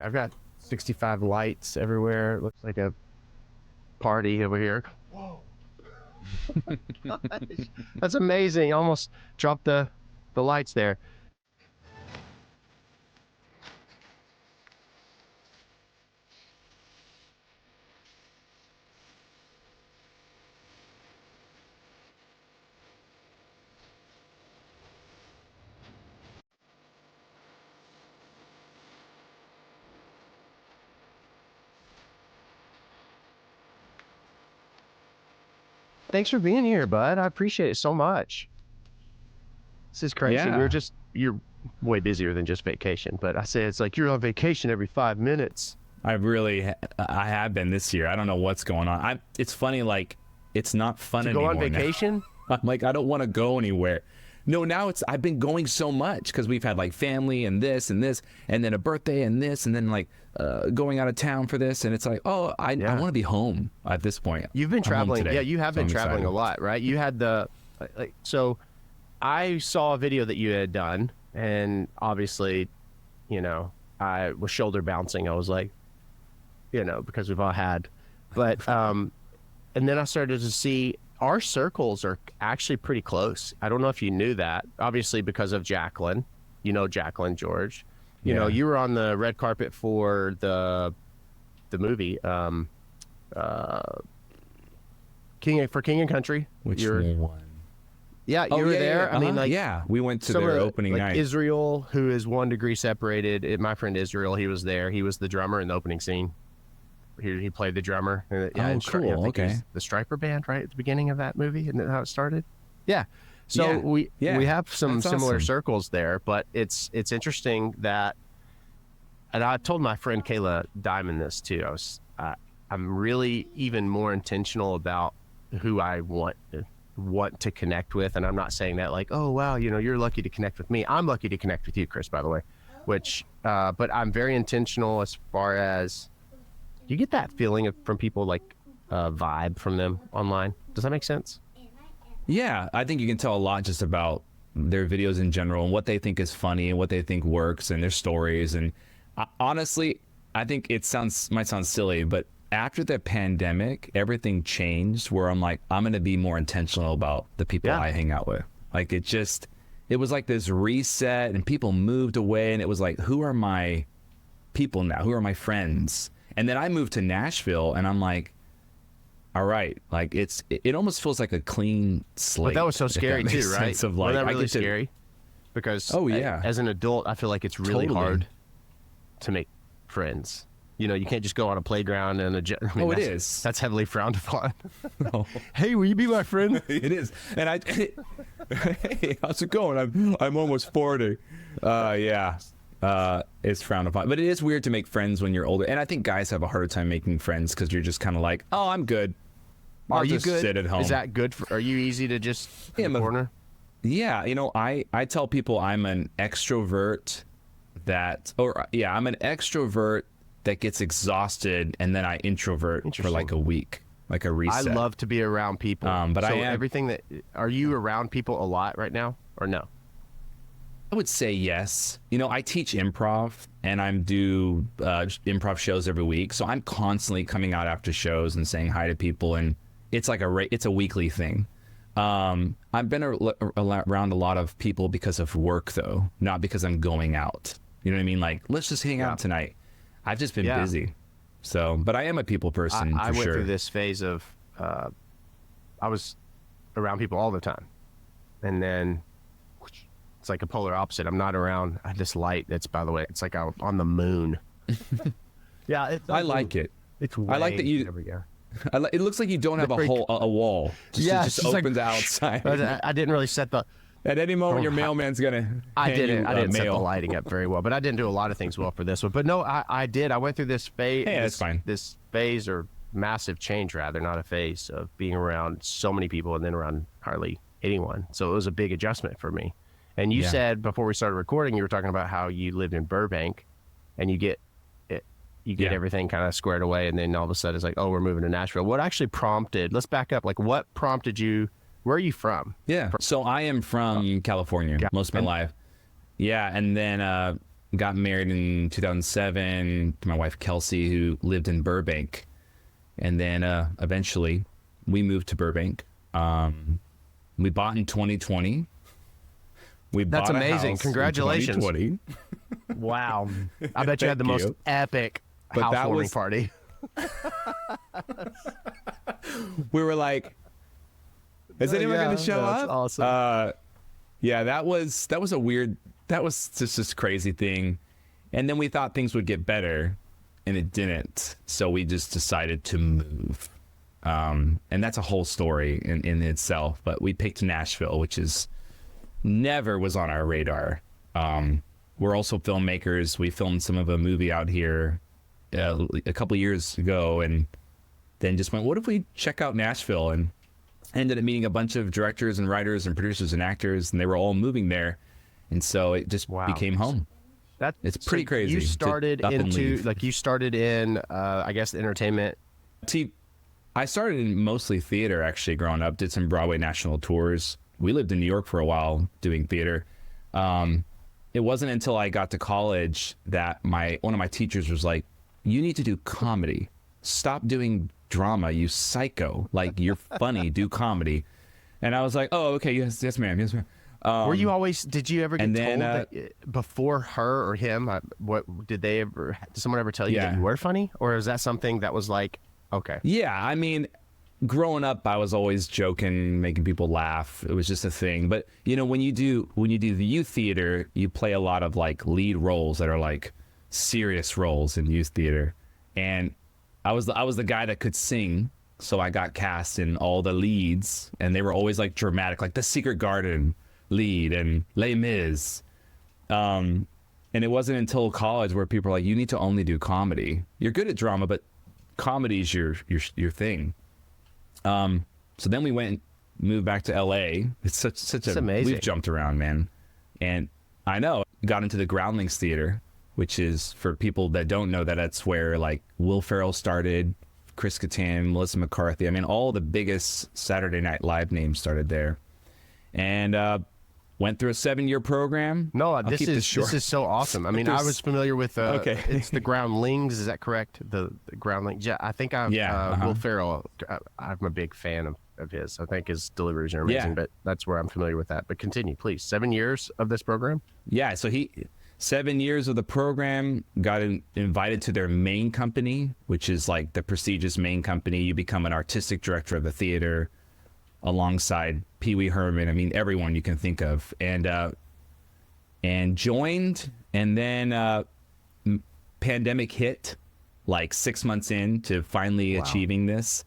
I've got 65 lights everywhere. It looks like a party over here. Whoa. That's amazing. Almost dropped the lights there. Thanks for being here, bud. I appreciate it so much. This is crazy. Yeah. You're way busier than just vacation, but I say it's like you're on vacation every 5 minutes. I have been this year. I don't know what's going on. It's funny, like, it's not fun To anymore go on vacation? now. I'm like, I don't want to go anywhere. No, now I've been going so much because we've had like family and this, and then a birthday and this, and then like going out of town for this. And it's like, oh, I want to be home at this point. You've been I'm home traveling. today, Yeah, you have been I'm traveling excited. a lot, right? You had so I saw a video that you had done, and obviously, I was shoulder bouncing. I was like, because we've all had, but, and then I started to see our circles are actually pretty close. I don't know if you knew that, obviously because of Jacqueline, Jacqueline George, you were on the red carpet for the movie, King and Country. Which one? Yeah, you were there. I mean, like, yeah, we went to some their of the- opening like night. Israel, who is 1 degree separated. My friend Israel, he was there. He was the drummer in the opening scene. He played the drummer. Oh, and cool. I think Okay. he was the Striper Band, right at the beginning of that movie, isn't that how it started? Yeah. So Yeah. we have some That's similar awesome. circles there, but it's interesting that, and I told my friend Kayla Diamond this too. I'm really even more intentional about who I want to connect with, and I'm not saying that like, oh wow, you're lucky to connect with me. I'm lucky to connect with you, Chris, by the way. Which, but I'm very intentional as far as, you get that feeling from people, like vibe from them online. Does that make sense? Yeah, I think you can tell a lot just about their videos in general and what they think is funny and what they think works and their stories. And honestly, I think might sound silly, but after the pandemic, everything changed where I'm like, I'm going to be more intentional about the people I hang out with. Like it was like this reset and people moved away, and it was like, who are my people now? Who are my friends? And then I moved to Nashville, and I'm like, all right, like it almost feels like a clean slate. But that was so scary too, right? Of like, Wasn't that I really get to- scary? Because as an adult, I feel like it's really Totally. hard to make friends. You can't just go on a playground and it is. That's heavily frowned upon. No. Hey, will you be my friend? It is. And hey, how's it going? I'm almost 40. Yeah. It's frowned upon. But it is weird to make friends when you're older. And I think guys have a harder time making friends because you're just kind of like, oh, I'm good. Are you just good? sit at home. Is that good? Are you easy to just in the corner? Yeah. I tell people I'm an extrovert I'm an extrovert that gets exhausted, and then I introvert for like a week, like a reset. I love to be around people. But are you around people a lot right now or no? I would say yes. I teach improv, and I do improv shows every week. So I'm constantly coming out after shows and saying hi to people, and it's like it's a weekly thing. I've been around a lot of people because of work, though, not because I'm going out. You know what I mean? Like, let's just hang out tonight. I've just been busy. So, but I am a people person. I for went sure. through this phase of, I was around people all the time, and then it's like a polar opposite. I'm not around this light. That's, by the way, it's like I'm on the moon. Yeah, I like it. It's I like that you. There we go. It looks like you don't have a wall. It just opens outside. I didn't really set the. At any moment, your mailman's gonna. I didn't set the mail. lighting up very well, but I didn't do a lot of things well for this one. But no, I did. I went through this phase. Hey, that's fine. This phase, or massive change rather, not a phase, of being around so many people and then around hardly anyone. So it was a big adjustment for me. And you said before we started recording, you were talking about how you lived in Burbank, and you get everything kind of squared away, and then all of a sudden it's like, oh, we're moving to Nashville. What actually prompted? Let's back up. Like, what prompted you? Where are you from? Yeah. So I am from California most of my life. Yeah, and then got married in 2007 to my wife Kelsey, who lived in Burbank, and then eventually we moved to Burbank. We bought in 2020. That's amazing. Congratulations. 2020. Wow. I bet you had the most epic housewarming party. We were like, is anyone going to show up? Awesome. Yeah, that was just this crazy thing. And then we thought things would get better, and it didn't. So we just decided to move. And that's a whole story in itself. But we picked Nashville, which is never was on our radar. We're also filmmakers. We filmed some of a movie out here a couple years ago, and then just went, what if we check out Nashville? And ended up meeting a bunch of directors and writers and producers and actors, and they were all moving there. And so it just became home. It's pretty crazy. You started in I guess, entertainment. I started in mostly theater, actually, growing up. Did some Broadway national tours. We lived in New York for a while doing theater. It wasn't until I got to college that one of my teachers was like, you need to do comedy. Stop doing drama, you psycho. Like, you're funny, do comedy. And I was like, oh, okay, yes, ma'am, yes, ma'am. Did you ever get told that before her or him, did someone ever tell you that you were funny? Or is that something that was like, okay. Yeah, I mean, growing up, I was always joking, making people laugh. It was just a thing. But, when you do the youth theater, you play a lot of like lead roles that are like serious roles in youth theater. And I was the guy that could sing, so I got cast in all the leads, and they were always like dramatic, like The Secret Garden lead and Les Mis. And it wasn't until college where people were like, you need to only do comedy. You're good at drama, but comedy's your thing. So then we went and moved back to LA. It's amazing. We've jumped around, man. And I know, got into the Groundlings Theater, which is, for people that don't know, that's where like Will Ferrell started, Chris Kattan, Melissa McCarthy. I mean, all the biggest Saturday Night Live names started there. And went through a 7-year program. No, this is so awesome. I mean, I was familiar with it's the Groundlings. Is that correct? The Groundlings. Yeah, I think Will Ferrell. I'm a big fan of his. I think his deliveries are amazing. But that's where I'm familiar with that. But continue, please. 7 years of this program. Yeah. So 7 years of the program, got invited to their main company, which is like the prestigious main company. You become an artistic director of the theater, alongside Pee Wee Herman. I mean, everyone you can think of, and joined, and then pandemic hit like 6 months into finally achieving this,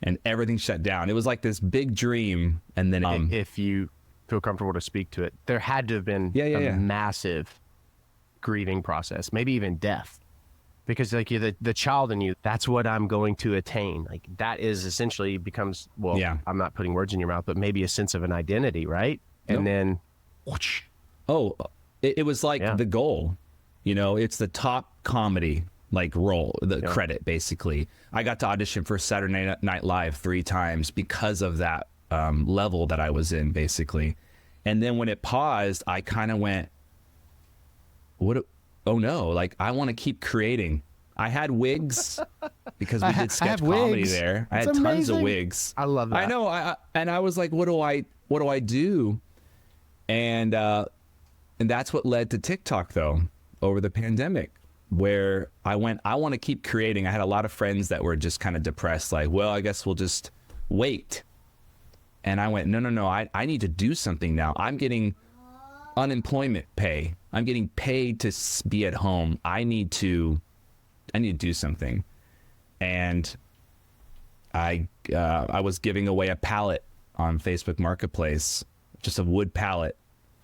and everything shut down. It was like this big dream, and then if you feel comfortable to speak to it, there had to have been a massive grieving process, maybe even death. Because like the child in you, that's what I'm going to attain. Like that is essentially becomes, I'm not putting words in your mouth, but maybe a sense of an identity, right? And then, it was like the goal. It's the top comedy like role, the credit basically. I got to audition for Saturday Night Live 3 times because of that level that I was in, basically. And then when it paused, I kind of went, oh no, like I want to keep creating. I had wigs because we did sketch comedy there. I had tons of wigs. I love that. I know. I was like, what do I do? And that's what led to TikTok though, over the pandemic, where I want to keep creating. I had a lot of friends that were just kind of depressed, like, well, I guess we'll just wait. And I went, no, I need to do something now. I'm getting unemployment pay. I'm getting paid to be at home. I need to do something. And I was giving away a pallet on Facebook Marketplace, just a wood pallet.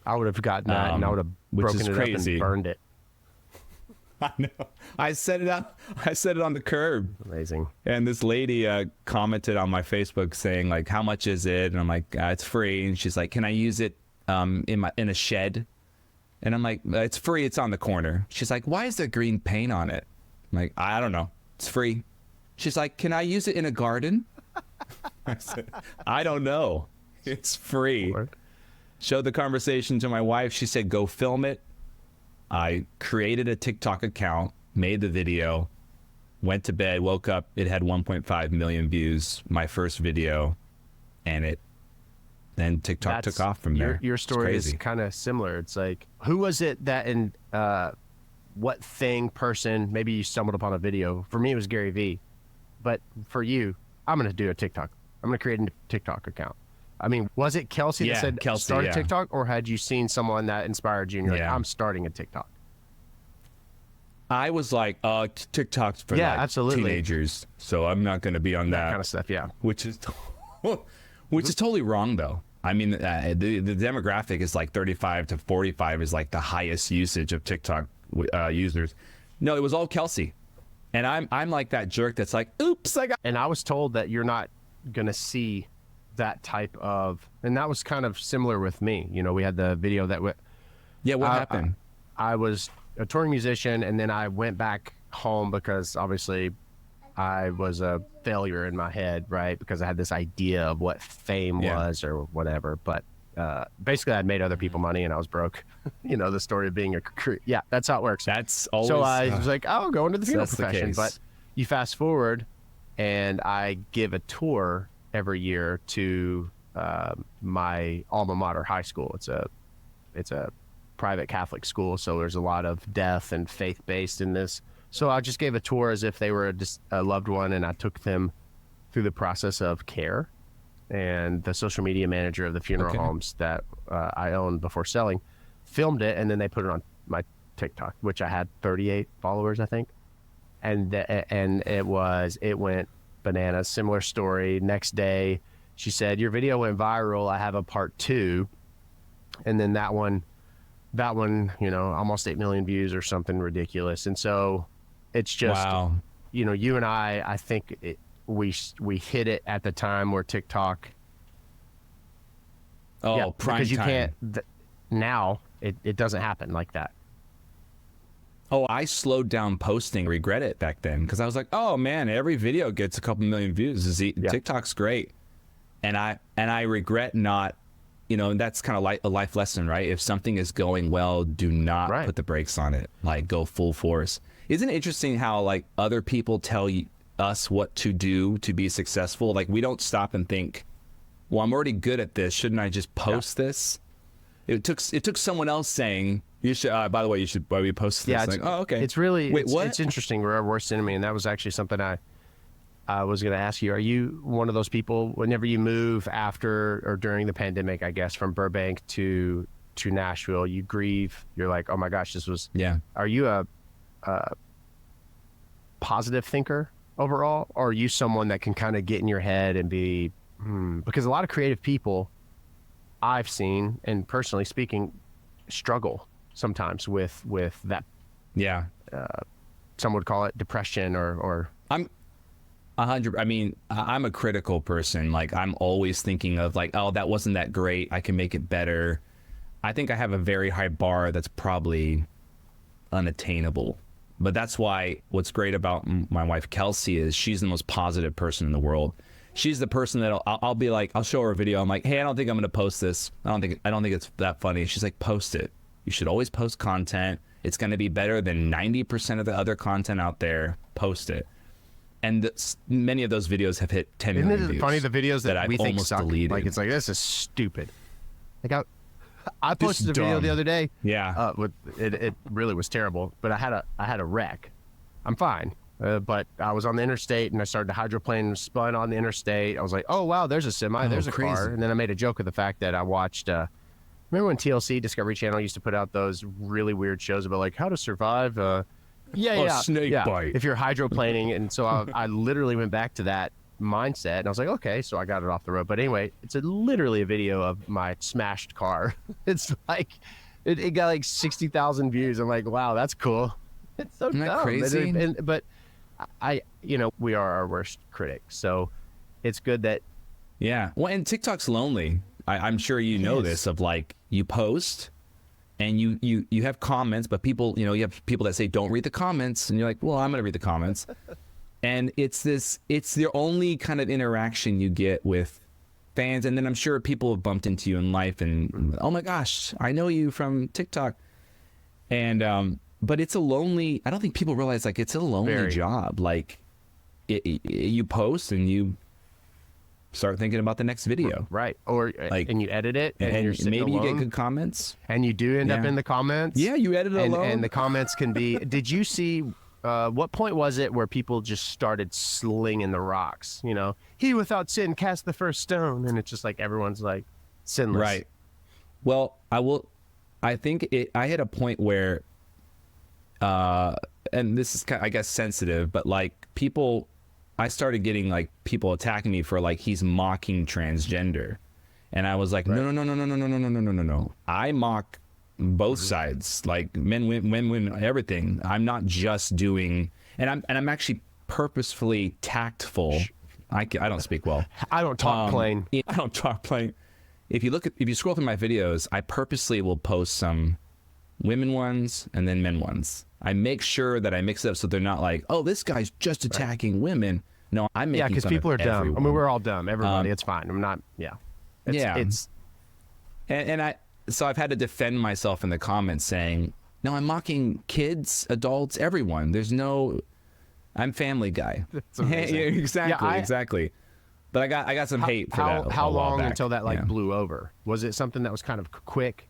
I would have gotten that, and I would have broken it up and burned it. I know. I set it up. I set it on the curb. Amazing. And this lady commented on my Facebook saying like, "How much is it?" And I'm like, "It's free." And she's like, "Can I use it in a shed?" And I'm like, "It's free. It's on the corner." She's like, "Why is there green paint on it?" I'm like, "I don't know. It's free." She's like, "Can I use it in a garden?" I said, "I don't know. It's free." Showed the conversation to my wife. She said, "Go film it." I created a TikTok account, made the video, went to bed, woke up, it had 1.5 million views, my first video, and then TikTok took off from there. Your story is kind of similar. It's like, who was it that in what thing, person, maybe you stumbled upon a video. For me, it was Gary Vee. But for you, I'm going to do a TikTok. I'm going to create a TikTok account. I mean, was it Kelsey that said start a TikTok, or had you seen someone that inspired you and you're like, I'm starting a TikTok? I was like, TikTok's for absolutely. teenagers, so I'm not going to be on that kind of stuff, which is totally wrong, though. I mean, the demographic is like 35 to 45 is like the highest usage of TikTok users. No, it was all Kelsey, and I'm like that jerk that's like, oops, I got. And I was told that you're not going to see that type of, and that was kind of similar with me. You know, we had the video that what happened? I was a touring musician, and then I went back home because obviously I was a failure in my head, right? Because I had this idea of what fame was or whatever. But basically, I'd made other people money and I was broke. You know, the story of being a that's how it works. That's always. So I was like, I'll go into the funeral profession. But you fast forward, and I give a tour every year to my alma mater high school. It's a private Catholic school, so there's a lot of death and faith-based in this. So I just gave a tour as if they were a loved one, and I took them through the process of care. And the social media manager of the funeral homes that I owned before selling filmed it, and then they put it on my TikTok, which I had 38 followers, I think. And it went bananas. Similar story. Next day, she said, your video went viral. I have a part 2. And then that one, you know, almost 8 million views or something ridiculous. And so it's just, you know, you and I think we hit it at the time where TikTok. Prime because you time. can't, now it doesn't happen like that. I slowed down posting, regret it back then, because I was like, oh man, every video gets a couple million views. TikTok's great. And I regret not, you know, and that's kind of like a life lesson, right? If something is going well, do not put the brakes on it. Like, go full force. Isn't it interesting how like other people tell us what to do to be successful? Like, we don't stop and think, well, I'm already good at this. Shouldn't I just post this? It took someone else saying, you should, by the way, you should probably post this. Yeah, like, oh, okay. It's really, Wait, what? It's interesting. We're our worst enemy. And that was actually something I was going to ask you. Are you one of those people, whenever you move after or during the pandemic, I guess, from Burbank to Nashville, you grieve, you're like, oh my gosh, this was, are you a positive thinker overall? Or are you someone that can kind of get in your head and be, because a lot of creative people I've seen, and personally speaking, struggle sometimes with that. Yeah. Some would call it depression or I'm 100. I mean, I'm a critical person. Like, I'm always thinking of like, oh, that wasn't that great. I can make it better. I think I have a very high bar that's probably unattainable. But that's why what's great about my wife, Kelsey, is she's the most positive person in the world. She's the person that I'll be like, I'll show her a video. I'm like, hey, I don't think I'm going to post this. I don't think it's that funny. She's like, post it. You should always post content. It's going to be better than 90% of the other content out there. Post it. And many of those videos have hit 10 million views. Isn't it funny, the videos that I've we think almost suck? deleted. Like, it's like, this is stupid. Like, I posted a video the other day. Yeah. It really was terrible, but I had a wreck. I'm fine. But I was on the interstate and I started to hydroplane, spun on the interstate. I was like, oh, wow, there's a semi, there's a car. And then I made a joke of the fact that I watched, remember when TLC, Discovery Channel, used to put out those really weird shows about like how to survive snake bite if you're hydroplaning. And so I literally went back to that mindset and I was like, okay, so I got it off the road. But anyway, it's literally a video of my smashed car. It's like, it got like 60,000 views. I'm like, wow, that's cool. It's so Isn't that dumb. crazy? But we are our worst critic. So it's good that. Yeah. Well, and TikTok's lonely. I'm sure you know this, of like, you post and you have comments, but people, you have people that say, don't read the comments. And you're like, well, I'm going to read the comments. And it's the only kind of interaction you get with fans. And then I'm sure people have bumped into you in life and, oh my gosh, I know you from TikTok. And but it's a lonely. I don't think people realize like it's a lonely Very. job. Like you post and you start thinking about the next video. Right. Or Like, and you edit it and you're sitting maybe alone, you get good comments. and you do end up Yeah. in the comments. Yeah, you edit it and, alone. and the comments can be, did you see what point was it where people just started slinging the rocks? You know, he without sin cast the first stone, and it's just like everyone's like sinless. Right. Well, I think I hit a point where, and this is kind of, I guess, sensitive, but like I started getting like people attacking me for like he's mocking transgender, and I was like, no. I mock both sides, like men, women, everything. I'm not just doing, and I'm actually purposefully tactful. I don't speak well. I don't talk plain. I don't talk plain. If you scroll through my videos, I purposely will post some women ones and then men ones. I make sure that I mix it up so they're not like, oh, this guy's just attacking women. No, I'm making Because fun people of are dumb. everyone. I mean, we're all dumb. Everybody, it's fine. I'm not. Yeah. It's So I've had to defend myself in the comments saying, no, I'm mocking kids, adults, everyone. I'm Family Guy. That's amazing. Exactly, Yeah, exactly. But I got some hate for that. How a while long back. until that like Yeah. blew over? Was it something that was kind of quick?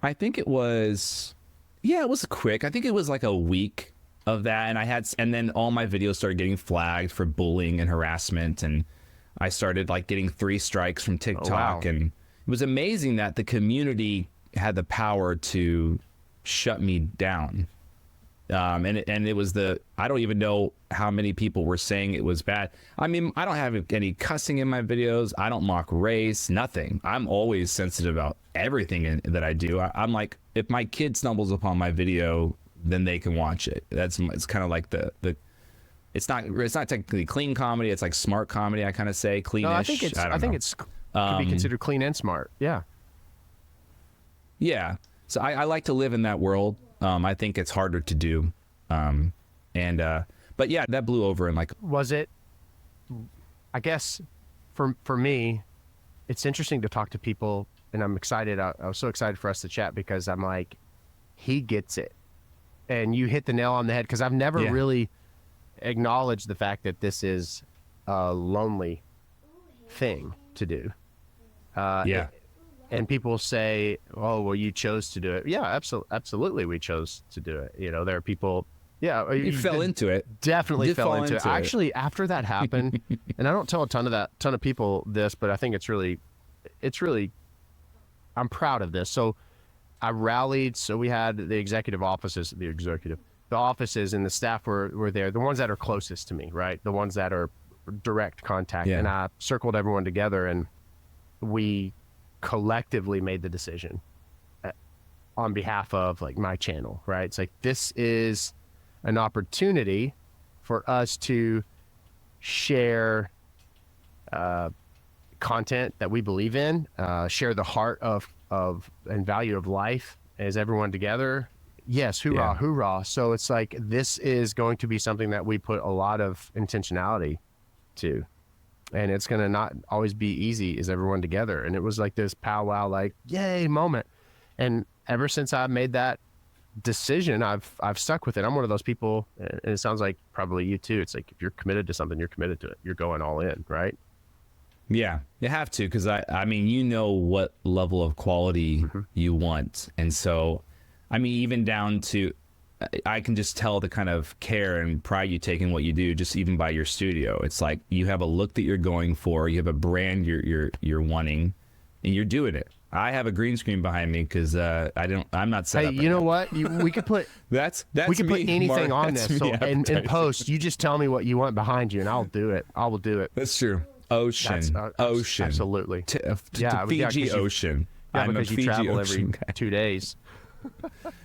I think it was, it was quick. I think it was like a week of that, and then all my videos started getting flagged for bullying and harassment, and I started like getting 3 strikes from TikTok, wow. and it was amazing that the community had the power to shut me down. And it was I don't even know how many people were saying it was bad. I mean, I don't have any cussing in my videos. I don't mock race, nothing. I'm always sensitive about everything that I do. I'm like, if my kid stumbles upon my video, then they can watch it. It's kind of like the it's not technically clean comedy. It's like smart comedy. I kind of say cleanish. No, I think it's could be considered clean and smart. Yeah. Yeah. So I like to live in that world. I think it's harder to do. But yeah, that blew over and like. Was it? I guess for me, it's interesting to talk to people, and I'm excited. I was so excited for us to chat because I'm like, he gets it, and you hit the nail on the head because I've never really acknowledged the fact that this is a lonely thing to do. And people say, "Oh, well, you chose to do it." Yeah, absolutely, we chose to do it. You know, there are people. Yeah, you fell into it. Definitely fell into it. Actually, after that happened, and I don't tell a ton of people this, but I think it's really, I'm proud of this. So, I rallied. So we had the offices and the staff were there. The ones that are closest to me, right? The ones that are direct contact. Yeah. And I circled everyone together, and we collectively made the decision on behalf of like my channel, right? It's like, this is an opportunity for us to share content that we believe in, share the heart of and value of life as everyone together. Yes, hoorah, hoorah. So it's like, this is going to be something that we put a lot of intentionality to. And it's going to not always be easy as everyone together. And it was like this powwow, like, yay moment. And ever since I made that decision, I've stuck with it. I'm one of those people, and it sounds like probably you too. It's like, if you're committed to something, you're committed to it. You're going all in, right? Yeah, you have to, because I mean, you know what level of quality you want. And so, I mean, even down to, I can just tell the kind of care and pride you take in what you do, just even by your studio. It's like you have a look that you're going for, you have a brand you're wanting, and you're doing it. I have a green screen behind me because I'm not set up. Hey, you know what? We could put that's we could me, put anything Mark. on That's this. So me in advertising. post, you just tell me what you want behind you, and I'll do it. I will do it. That's true. Ocean, ocean, absolutely. to Yeah, Fiji 'cause you- Ocean. Yeah, I'm a because you Fiji travel Ocean every guy. 2 days.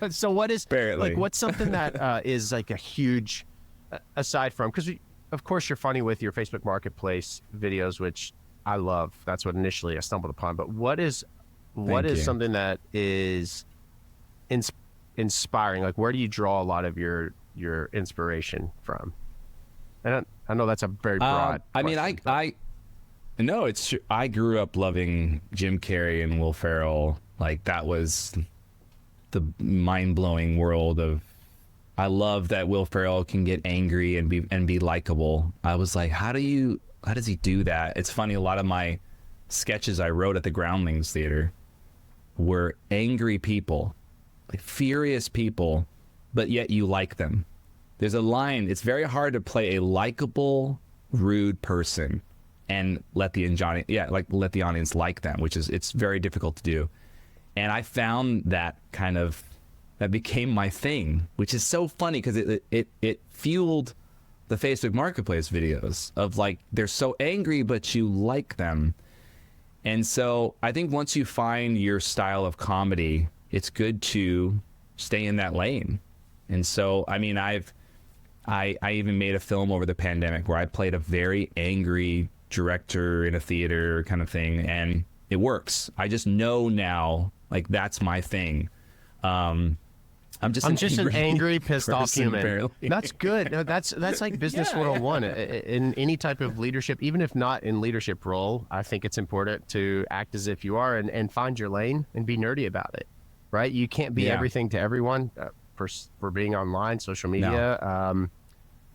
So what is Apparently. like, what's something that is like a huge, aside from, because of course you're funny with your Facebook Marketplace videos, which I love. That's what initially I stumbled upon. But what is you. something that is inspiring? Like, where do you draw a lot of your inspiration from? And I know that's a very broad I mean, question, no, it's true. I grew up loving Jim Carrey and Will Ferrell. Like, that was the mind-blowing world of, I love that Will Ferrell can get angry and be likable. I was like, how does he do that? It's funny, a lot of my sketches I wrote at the Groundlings Theater were angry people, like furious people, but yet you like them. There's a line, it's very hard to play a likable, rude person and let the audience like them, it's very difficult to do. And I found that that became my thing, which is so funny because it fueled the Facebook Marketplace videos of like, they're so angry, but you like them. And so I think once you find your style of comedy, it's good to stay in that lane. And so, I mean, I even made a film over the pandemic where I played a very angry director in a theater kind of thing, and it works. I just know now, like, that's my thing. I'm just an angry, pissed off human. Apparently. That's good. No, that's like business 101 in any type of leadership, even if not in leadership role. I think it's important to act as if you are and find your lane and be nerdy about it, right? You can't be everything to everyone for being online, social media. No.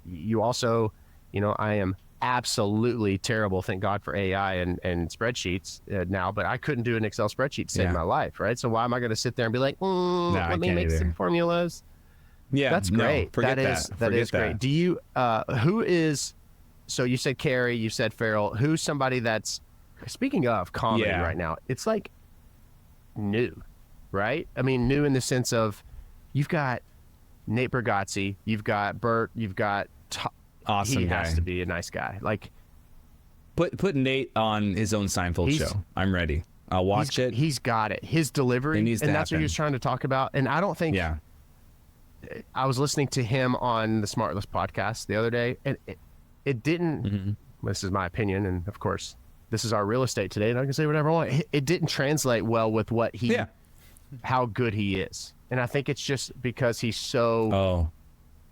You also, I am absolutely terrible. Thank God for AI and spreadsheets now, but I couldn't do an Excel spreadsheet to save my life, right? So why am I going to sit there and be like, let me make some formulas? Yeah, that's great. That is great. Do you, who is, so you said Carrie, you said Farrell, who's somebody that's, speaking of comedy right now, it's like new, right? I mean, new in the sense of you've got Nate Bargatze, you've got Bert, you've got awesome he guy. Has to be a nice guy. Like, put Nate on his own Seinfeld show. I'm ready. I'll watch it. He's got it. His delivery, and that's what he was trying to talk about. And I don't think. Yeah. I was listening to him on the Smartless podcast the other day, and it didn't. Mm-hmm. This is my opinion, and of course, this is our real estate today, and I can say whatever I want. It didn't translate well with what how good he is, and I think it's just because he's so.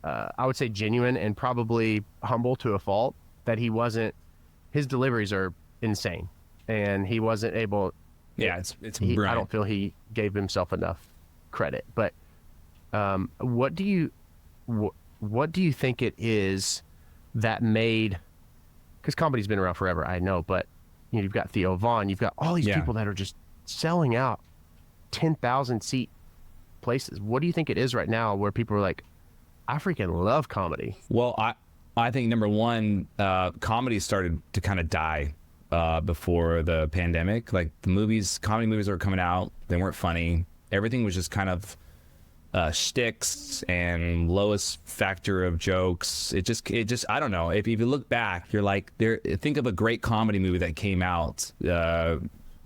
I would say genuine and probably humble to a fault that his deliveries are insane, and he wasn't able. Yeah, it's brilliant. I don't feel he gave himself enough credit. But what do you think it is that made? Because comedy's been around forever, I know, but you've got Theo Von, you've got all these people that are just selling out 10,000 seat places. What do you think it is right now where people are like, I freaking love comedy? Well, I think number one, comedy started to kind of die before the pandemic. Like comedy movies that were coming out, they weren't funny. Everything was just kind of shticks and lowest factor of jokes. It just I don't know. If you look back, you're like, think of a great comedy movie that came out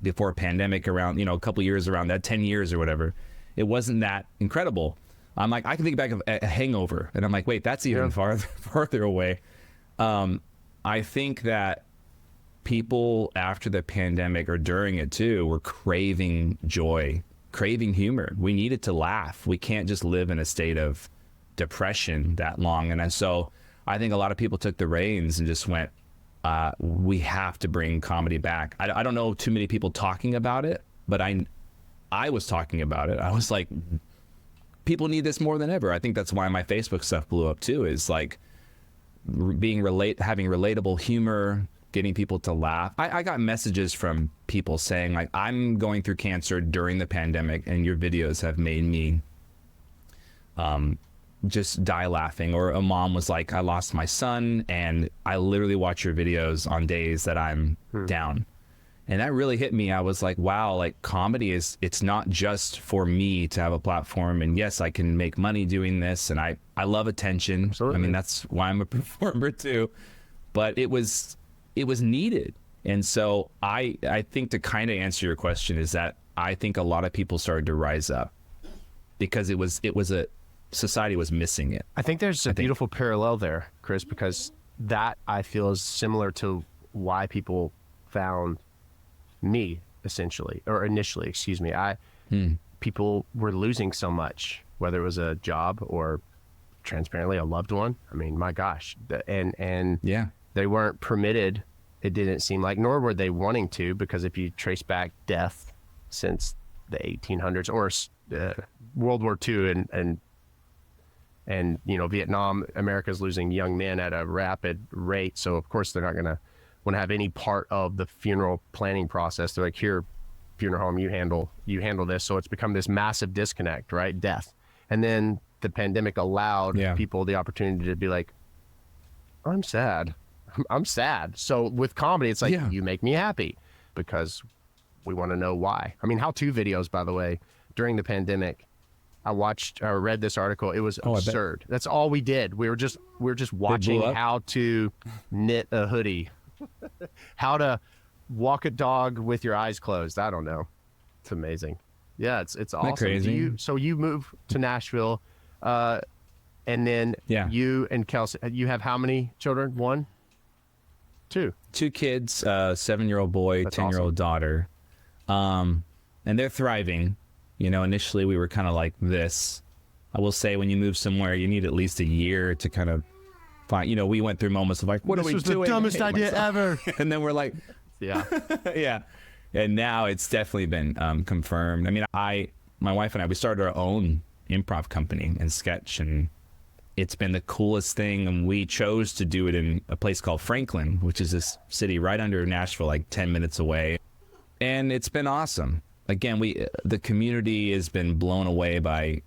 before a pandemic around, a couple years around that, 10 years or whatever. It wasn't that incredible. I'm like, I can think back of a Hangover, and I'm like, wait, that's even farther away. I think that people after the pandemic or during it too were craving joy, craving humor. We needed to laugh. We can't just live in a state of depression that long. And so I think a lot of people took the reins and just went, we have to bring comedy back. I don't know too many people talking about it, but I was talking about it. I was like, people need this more than ever. I think that's why my Facebook stuff blew up too, is like having relatable humor, getting people to laugh. I got messages from people saying like, I'm going through cancer during the pandemic and your videos have made me just die laughing. Or a mom was like, I lost my son and I literally watch your videos on days that I'm down. And that really hit me. I was like, wow, like comedy it's not just for me to have a platform. And yes, I can make money doing this. And I love attention. Absolutely. I mean, that's why I'm a performer too. But it was needed. And so I think to kind of answer your question is that I think a lot of people started to rise up because it was a society was missing it. I think there's a beautiful parallel there, Chris, because that I feel is similar to why people found me initially, excuse me. People were losing so much, whether it was a job or transparently a loved one. I mean, my gosh. And they weren't permitted, it didn't seem like, nor were they wanting to, because if you trace back death since the 1800s or World War II and Vietnam, America's losing young men at a rapid rate. So of course they're not going to want to have any part of the funeral planning process. They're like, here, funeral home, you handle this. So it's become this massive disconnect, right? Death. And then the pandemic allowed people the opportunity to be like, I'm sad. I'm sad. So with comedy, it's like, you make me happy, because we want to know why. I mean, how-to videos, by the way, during the pandemic, I read this article. It was absurd. That's all we did. We were just watching how to knit a hoodie, how to walk a dog with your eyes closed. I don't know. It's amazing. Yeah, it's awesome. Crazy? So you move to Nashville, and then you and Kelsey, you have how many children? One? Two? Two kids, 7-year-old boy, 10-year-old daughter. And they're thriving. Initially we were kind of like this. I will say, when you move somewhere, you need at least a year to kind of find, we went through moments of like, what are we doing? This was the dumbest idea ever. And then we're like, yeah. And now it's definitely been confirmed. I mean, my wife and I, we started our own improv company and sketch, and it's been the coolest thing. And we chose to do it in a place called Franklin, which is this city right under Nashville, like 10 minutes away. And it's been awesome. Again, the community has been blown away by,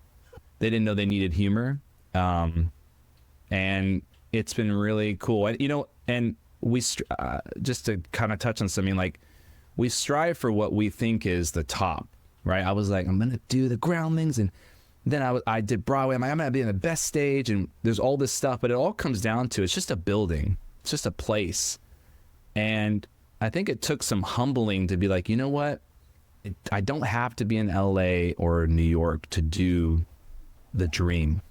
they didn't know they needed humor. And it's been really cool. And, and we, just to kind of touch on something, like, we strive for what we think is the top, right? I was like, I'm going to do the Groundlings. And then I did Broadway. I'm going to be in the best stage. And there's all this stuff, but it all comes down to, it's just a building. It's just a place. And I think it took some humbling to be like, you know what? I don't have to be in LA or New York to do the dream.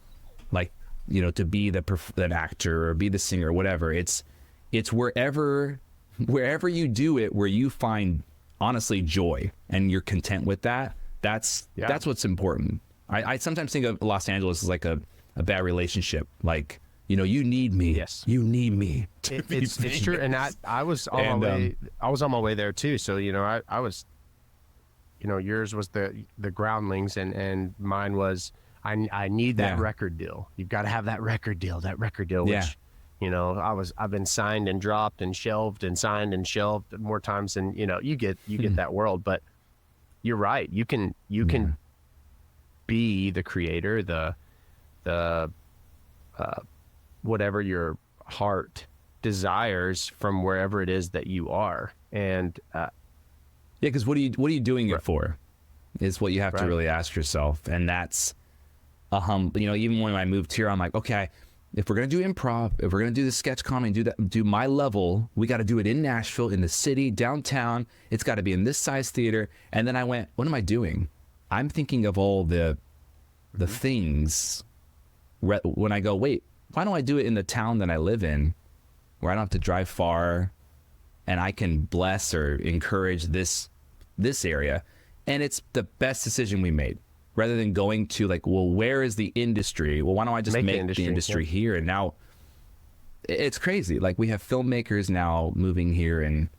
Like, to be that actor or be the singer or whatever. It's wherever you do it, where you find, honestly, joy and you're content with that. That's what's important. I sometimes think of Los Angeles as like a bad relationship. Like, you need me. Yes. You need me. It's true. And I was on my way. I was on my way there too. So, I was, yours was the Groundlings, and mine was, I need that record deal. You've got to have that record deal, which, I've been signed and dropped and shelved and signed and shelved more times than, you get that world. But you're right. You can be the creator, the whatever your heart desires from wherever it is that you are. And because what are you doing it for, is what you have to really ask yourself. And that's even when I moved here, I'm like, okay, if we're gonna do improv, if we're gonna do the sketch comedy, do my level, we got to do it in Nashville, in the city, downtown. It's got to be in this size theater. And then I went, what am I doing? I'm thinking of all the things when I go, wait, why don't I do it in the town that I live in, where I don't have to drive far, and I can bless or encourage this area. And it's the best decision we made, rather than going to like, well, where is the industry? Well, why don't I just make the industry here? And now it's crazy. Like, we have filmmakers now moving here, and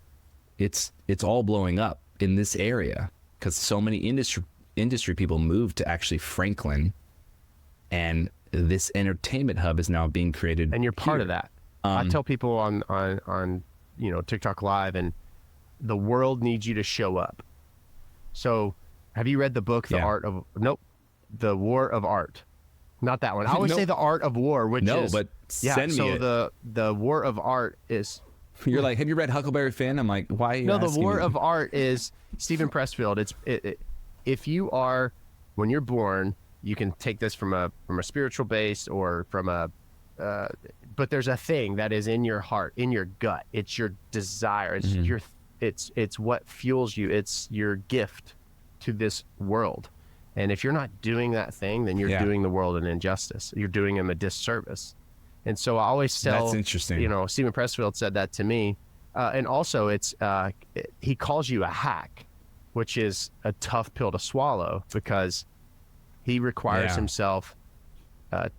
it's all blowing up in this area because so many industry people moved to actually Franklin, and this entertainment hub is now being created. And you're part of that. I tell people on TikTok Live, and the world needs you to show up. So have you read the book, The War of Art? Not that one. I always say The Art of War, which is... but send me it. So the War of Art is... You're like, have you read Huckleberry Finn? I'm like, why are you asking The War me? of Art is Stephen Pressfield. If you are, when you're born, you can take this from a spiritual base or from a... but there's a thing that is in your heart, in your gut. It's your desire. It's it's what fuels you. It's your gift to this world. And if you're not doing that thing, then you're doing the world an injustice. You're doing them a disservice. And so I always tell, that's interesting. Stephen Pressfield said that to me. And also he calls you a hack, which is a tough pill to swallow, because he requires himself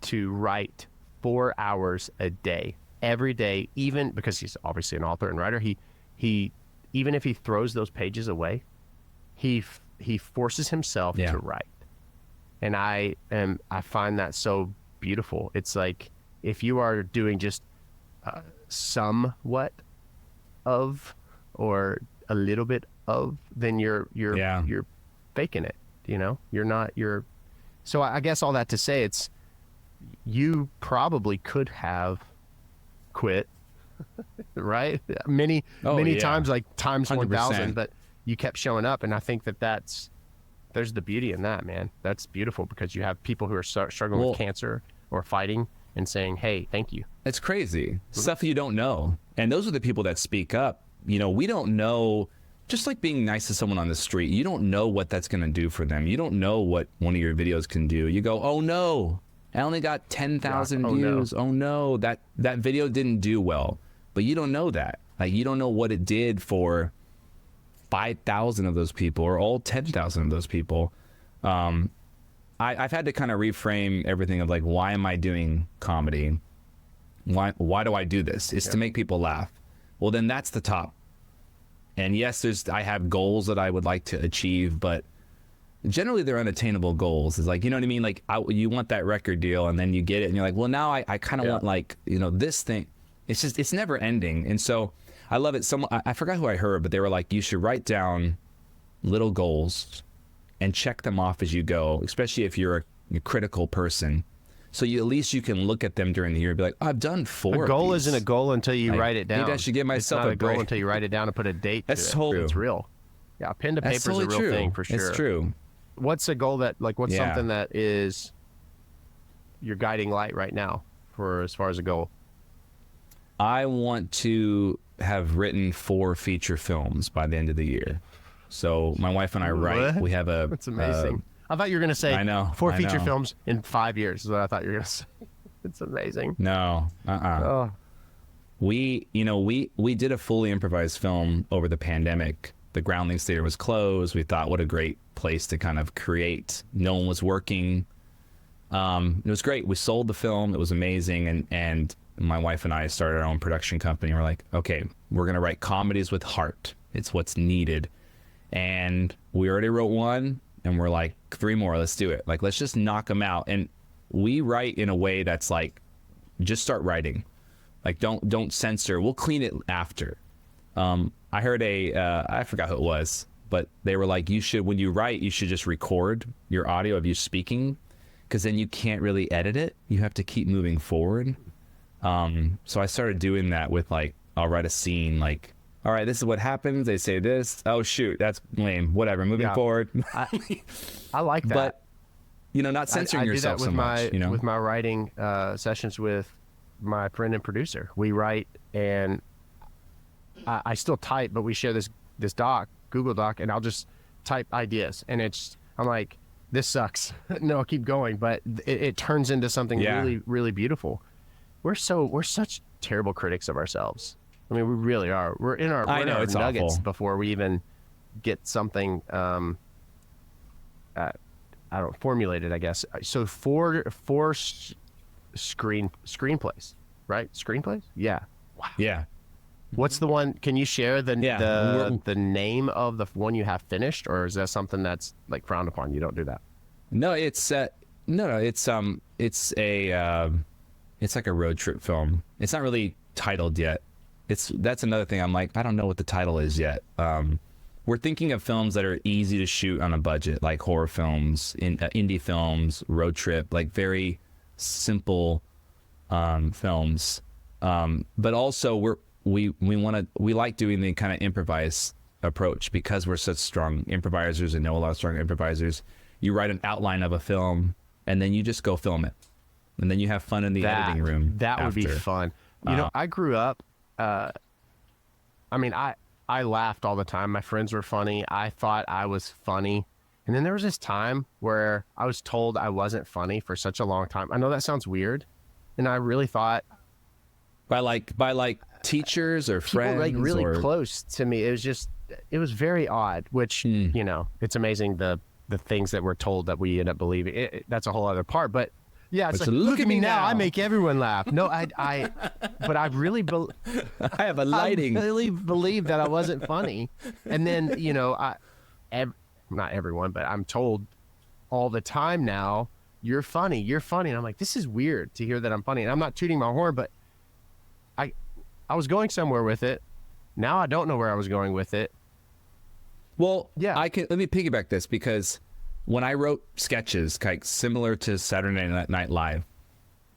to write 4 hours a day, every day, even because he's obviously an author and writer. He even if he throws those pages away, he he forces himself to write. And I find that so beautiful. It's like, if you are doing just somewhat of, or a little bit of, then you're faking it, you know? So I guess all that to say, it's, you probably could have quit, right? Many times, like times 1,000, but you kept showing up. And I think there's the beauty in that, man. That's beautiful, because you have people who are struggling with cancer or fighting and saying, hey, thank you. It's crazy. Stuff you don't know. And those are the people that speak up. You know, we don't know, just like being nice to someone on the street, you don't know what that's going to do for them. You don't know what one of your videos can do. You go, oh no, I only got 10,000 views. Oh no, that video didn't do well. But you don't know that. Like, you don't know what it did for 5,000 of those people, or all 10,000 of those people. I've had to kind of reframe everything of like, why am I doing comedy? Why do I do this? It's to make people laugh. Well, then that's the top. And yes, I have goals that I would like to achieve, but generally they're unattainable goals. It's like, you know what I mean? Like, you want that record deal, and then you get it, and you're like, well, now I kind of want, like, you know, this thing. It's never ending. And so I love it. I forgot who I heard, but they were like, you should write down little goals and check them off as you go, especially if you're a critical person. So at least you can look at them during the year and be like, oh, I've done 4. A goal isn't a goal until you write it down. Maybe I should give myself a goal until you write it down and put a date to it. That's totally It's real. Yeah, pen to paper is a real thing, for sure. It's true. What's a goal what's something that is your guiding light right now as far as a goal? I want to have written 4 feature films by the end of the year. So my wife and I write. What? We have That's amazing. I thought you were going to say, I know, 4 feature films in 5 years is what I thought you were going to say. It's amazing. No. Oh. We did a fully improvised film over the pandemic. The Groundlings Theater was closed. We thought, what a great place to kind of create. No one was working. It was great. We sold the film. It was amazing. And my wife and I started our own production company. We're like, okay, we're going to write comedies with heart. It's what's needed. And we already wrote 1, and we're like, 3 more, let's do it. Like, let's just knock them out. And we write in a way that's like, just start writing. Like, don't censor. We'll clean it after. I heard I forgot who it was, but they were like, when you write, you should just record your audio of you speaking, because then you can't really edit it. You have to keep moving forward. So I started doing that with, like, I'll write a scene, like, all right, this is what happens. They say this. Oh, shoot, that's lame. Whatever, moving forward. I like that. But, not censoring yourself so much. With my writing sessions with my friend and producer. We write, and I still type, but we share this Google Doc, and I'll just type ideas. And I'm like, this sucks. No, keep going. But it turns into something really, really beautiful. We're such terrible critics of ourselves. I mean, we really are. We're in our nuggets awful. Before we even get something, formulated, I guess. So 4 screenplays, right? Screenplays? Yeah. Wow. Yeah. What's the one? Can you share the name of the one you have finished, or is that something that's like frowned upon? You don't do that. No, it's like a road trip film. It's not really titled yet. That's another thing. I'm like, I don't know what the title is yet. We're thinking of films that are easy to shoot on a budget, like horror films, indie films, road trip, like very simple films. But also we like doing the kind of improvised approach, because we're such strong improvisers and know a lot of strong improvisers. You write an outline of a film, and then you just go film it, and then you have fun in the editing room. That would be fun. I grew up. I laughed all the time. My friends were funny. I thought I was funny. And then there was this time where I was told I wasn't funny for such a long time. I know that sounds weird. And I really thought, by teachers or people friends, like really close to me. It was very odd, which, it's amazing the things that we're told that we end up believing. That's a whole other part. But yeah, it's like, look at me now. I make everyone laugh. No, but I really I have a lighting. I really believed that I wasn't funny. And then, not everyone, but I'm told all the time now, you're funny. And I'm like, this is weird to hear that I'm funny. And I'm not tooting my horn, but I was going somewhere with it. Now I don't know where I was going with it. Well, yeah. Let me piggyback this, because when I wrote sketches like similar to Saturday Night Live,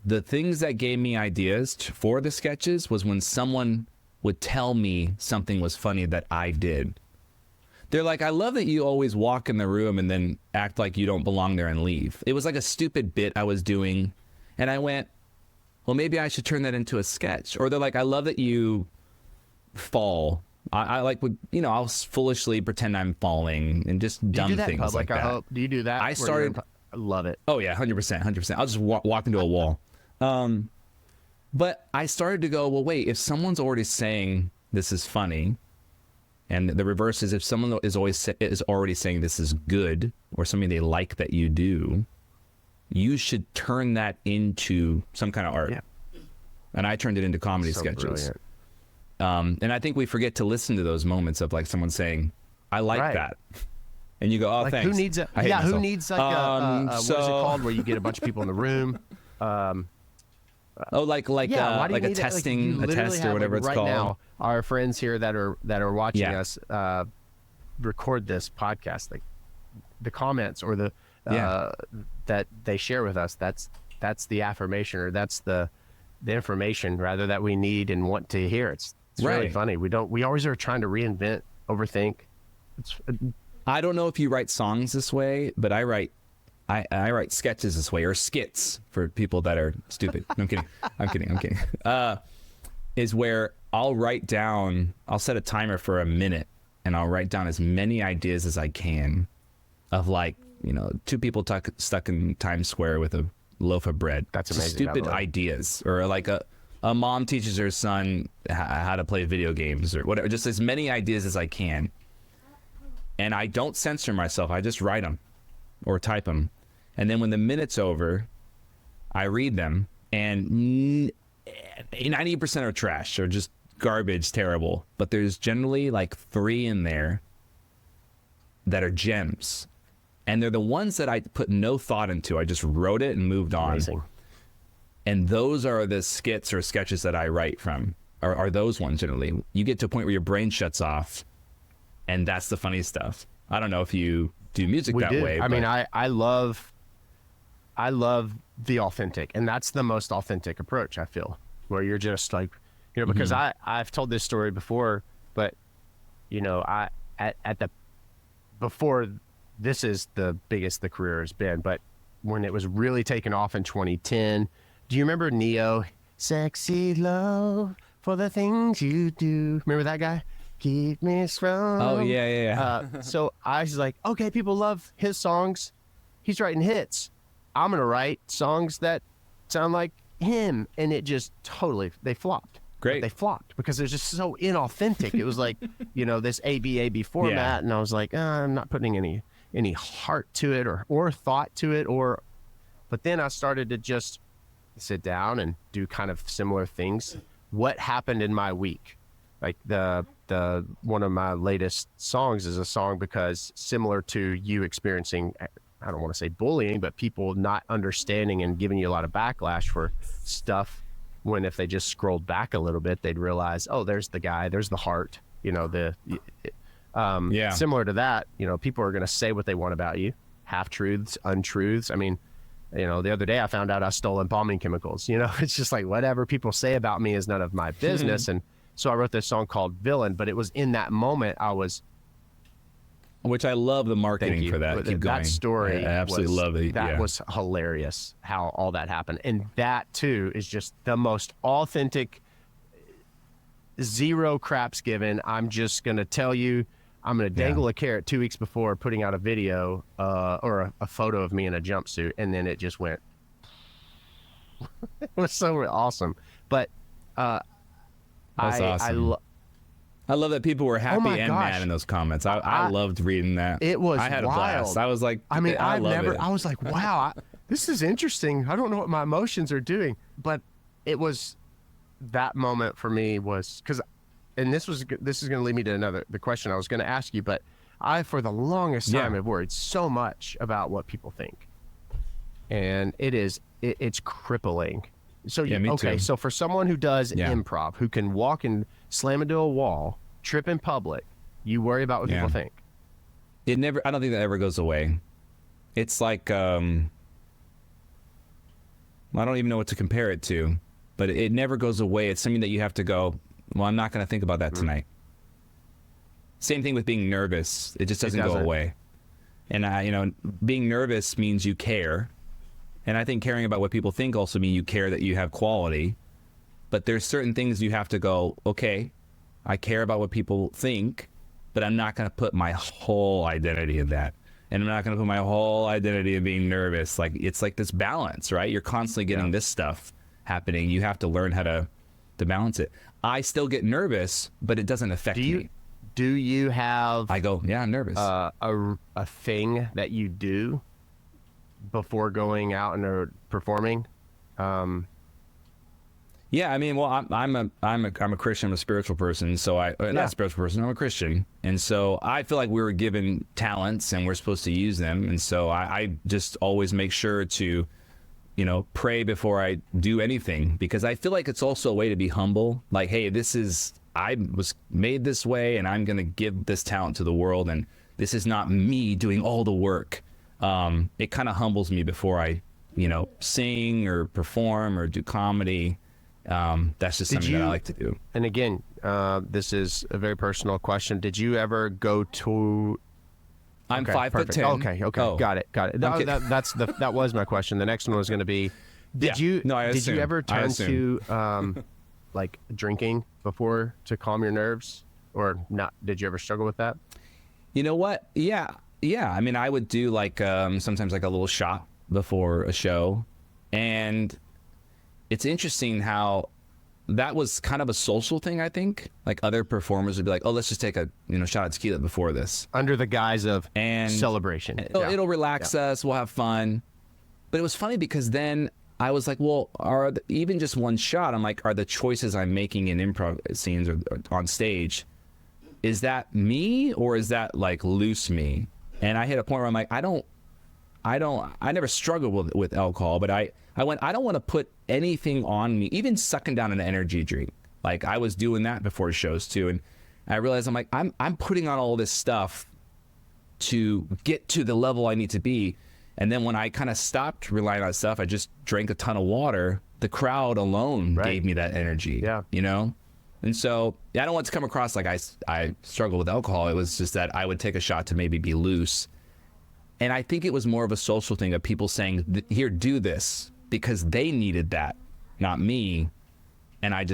the things that gave me ideas for the sketches was when someone would tell me something was funny that I did. They're like, I love that you always walk in the room and then act like you don't belong there and leave. It was like a stupid bit I was doing. And I went, well, maybe I should turn that into a sketch. Or they're like, I love that you fall. I like would, you know, I'll foolishly pretend I'm falling and just dumb things like that. I hope. Do you do that? I started. I love it. Oh yeah, 100%. I'll just walk into a wall. But I started to go, well, wait, if someone's already saying this is funny, and the reverse is if someone is already saying this is good or something they like that you do, you should turn that into some kind of art. Yeah. And I turned it into comedy sketches. Brilliant. And I think we forget to listen to those moments of like someone saying, I like that. And you go, oh, like, thanks. Who needs a, who needs like what is it called where you get a bunch of people in the room? Like a testing, a test or whatever it's right called. Now, our friends here that are watching us record this podcast, like the comments or the that they share with us, that's the affirmation, or that's the information rather that we need and want to hear. It's really funny. We always are trying to reinvent, overthink. I don't know if you write songs this way, but I write sketches this way, or skits for people that are stupid. No, I'm kidding. Is where I'll set a timer for a minute, and I'll write down as many ideas as I can of, like, you know, two people stuck in Times Square with a loaf of bread. That's amazing. Stupid ideas. Or like a mom teaches her son how to play video games or whatever. Just as many ideas as I can. And I don't censor myself. I just write them or type them. And then when the minute's over, I read them, and 90% are trash or just garbage, terrible. But there's generally like 3 in there that are gems. And they're the ones that I put no thought into. I just wrote it and moved on. Amazing. And those are the skits or sketches that I write from, are those ones generally. You get to a point where your brain shuts off, and that's the funny stuff. I don't know if you do music that way. I mean, I love the authentic, and that's the most authentic approach, I feel, where you're just like, you know, because I've told this story before, but, you know, before this is the biggest the career has been, but when it was really taking off in 2010, do you remember Neo? Sexy love for the things you do. Remember that guy? Keep me strong. Oh, yeah. So I was like, okay, people love his songs. He's writing hits. I'm going to write songs that sound like him. And it just they flopped. Great. But they flopped because they're just so inauthentic. It was like, you know, this ABAB format. Yeah. And I was like, I'm not putting any heart to it or thought to it. But then I started to just sit down and do kind of similar things. What happened in my week? Like the one of my latest songs is a song because similar to you experiencing, I don't want to say bullying, but people not understanding and giving you a lot of backlash for stuff, when if they just scrolled back a little bit, they'd realize, oh, there's the guy, there's the heart, you know, similar to that, you know, people are going to say what they want about you, half-truths, untruths. I mean, you know, the other day I found out I stole embalming chemicals, you know, it's just like whatever people say about me is none of my business. And so I wrote this song called Villain, but it was in that moment which I love the marketing for that. Keep going. That story, I absolutely love it. That was hilarious how all that happened. And that too is just the most authentic, zero craps given. I'm just going to tell you, I'm going to dangle a carrot 2 weeks before putting out a video or a photo of me in a jumpsuit. And then it just went, it was so awesome. But that's awesome. I love that people were happy and mad in those comments. I loved reading that. It was I had wild. A blast. I was like, I mean, I was like, wow, this is interesting. I don't know what my emotions are doing, but it was that moment for me was because, and this is going to lead me to the question I was going to ask you, but I for the longest time Yeah. have worried so much about what people think, and it's crippling. So Yeah, me okay, too. so for someone who does Yeah. improv, who can walk and slam into a wall, trip in public, you worry about what Yeah. people think. I don't think that ever goes away. It's like, I don't even know what to compare it to, but it never goes away. It's something that you have to go, well, I'm not going to think about that tonight. Same thing with being nervous. It just doesn't go away. And being nervous means you care. And I think caring about what people think also means you care that you have quality. But there's certain things you have to go, okay, I care about what people think, but I'm not going to put my whole identity in that. And I'm not going to put my whole identity in being nervous. Like, it's like this balance, right? You're constantly getting this stuff happening. You have to learn how to balance it. I still get nervous, but it doesn't affect me. Do you have I go, yeah, I'm nervous. a thing that you do before going out and performing? Yeah, I mean, well, I'm a Christian, I'm a spiritual person, so not a spiritual person, I'm a Christian, and so I feel like we were given talents and we're supposed to use them, and so I just always make sure to, pray before I do anything, because I feel like it's also a way to be humble. Like, hey, I was made this way, and I'm gonna give this talent to the world, and this is not me doing all the work. It kind of humbles me before I, sing or perform or do comedy. That's just something that I like to do. And again, this is a very personal question. Did you ever go to? I'm Okay, 5'10". Okay, Oh. got it. That was my question. The next one was going to be, did you ever turn to like drinking before to calm your nerves, or not? Did you ever struggle with that? You know what? Yeah. I mean, I would do like sometimes like a little shot before a show, and it's interesting how that was kind of a social thing, I think. Like, other performers would be like, oh, let's just take a shot of tequila before this. Under the guise of celebration. It'll relax us, we'll have fun. But it was funny because then I was like, well, even just one shot, I'm like, are the choices I'm making in improv scenes or on stage, is that me or is that like loose me? And I hit a point where I'm like, I never struggled with alcohol, but I don't want to put anything on me, even sucking down an energy drink. Like, I was doing that before shows too. And I realized I'm like, I'm putting on all this stuff to get to the level I need to be. And then when I kind of stopped relying on stuff, I just drank a ton of water. The crowd alone gave me that energy, And so I don't want to come across like I struggle with alcohol. It was just that I would take a shot to maybe be loose. And I think it was more of a social thing of people saying, here, do this, because they needed that, not me. And I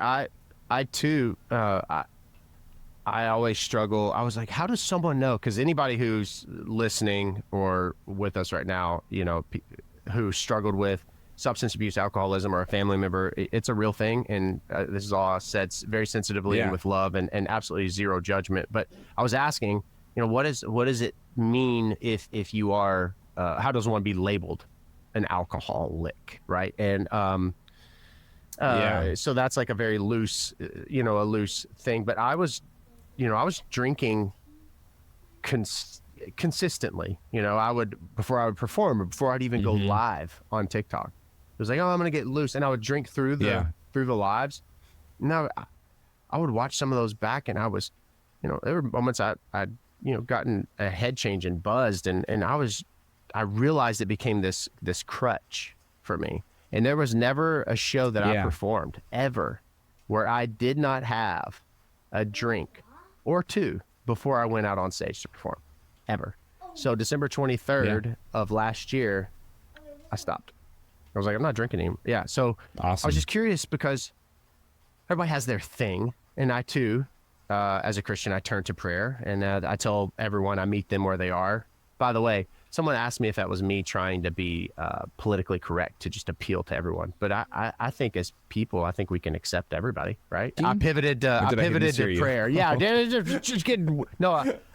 too, I always struggle. I was like, how does someone know? Because anybody who's listening or with us right now, who struggled with substance abuse, alcoholism, or a family member, it's a real thing. And this is all said very sensitively and with love and absolutely zero judgment. But I was asking, what does it mean if you are, how does one be labeled an alcoholic, right? And so that's like a very loose, a loose thing. But I was drinking consistently. I would, before I would perform or before I'd even go live on TikTok, it was like, oh, I'm gonna get loose, and I would drink through the lives. Now I would watch some of those back, and I was, there were moments I'd gotten a head change and buzzed, and I realized it became this crutch for me. And there was never a show that I performed ever where I did not have a drink or two before I went out on stage to perform, ever. So December 23rd of last year, I stopped. I was like, I'm not drinking anymore. Yeah. So awesome. I was just curious because everybody has their thing, and I too, as a Christian, I turn to prayer, and I tell everyone I meet them where they are. By the way, someone asked me if that was me trying to be politically correct to just appeal to everyone. But I think as people, I think we can accept everybody, right? I pivoted to prayer. Yeah, just kidding. No,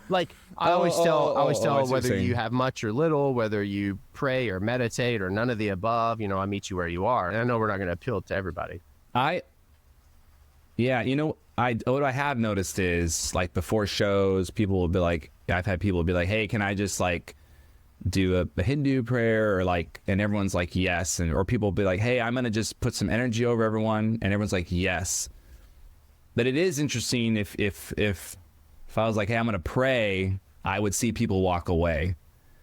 I always tell whether you have much or little, whether you pray or meditate or none of the above, I meet you where you are. And I know we're not going to appeal to everybody. Yeah, what I have noticed is like before shows, people will be like, I've had people be like, hey, can I just like do a Hindu prayer or like, and everyone's like, yes. And, or people will be like, hey, I'm going to just put some energy over everyone. And everyone's like, yes. But it is interesting if I was like, hey, I'm going to pray, I would see people walk away,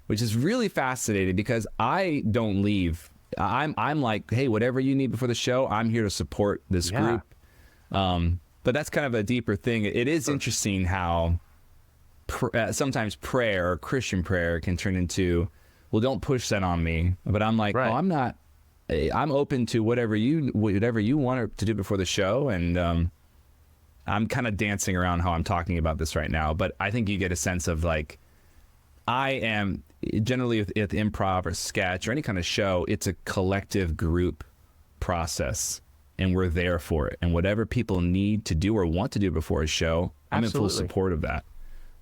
which is really fascinating because I don't leave. I'm like, hey, whatever you need before the show, I'm here to support this group. But that's kind of a deeper thing. It is interesting how sometimes prayer or Christian prayer can turn into, well, don't push that on me. But I'm like, Right. oh, I'm open to whatever you want to do before the show. And I'm kind of dancing around how I'm talking about this right now. But I think you get a sense of like, I am generally with improv or sketch or any kind of show, it's a collective group process. And we're there for it. And whatever people need to do or want to do before a show, I'm in full support of that.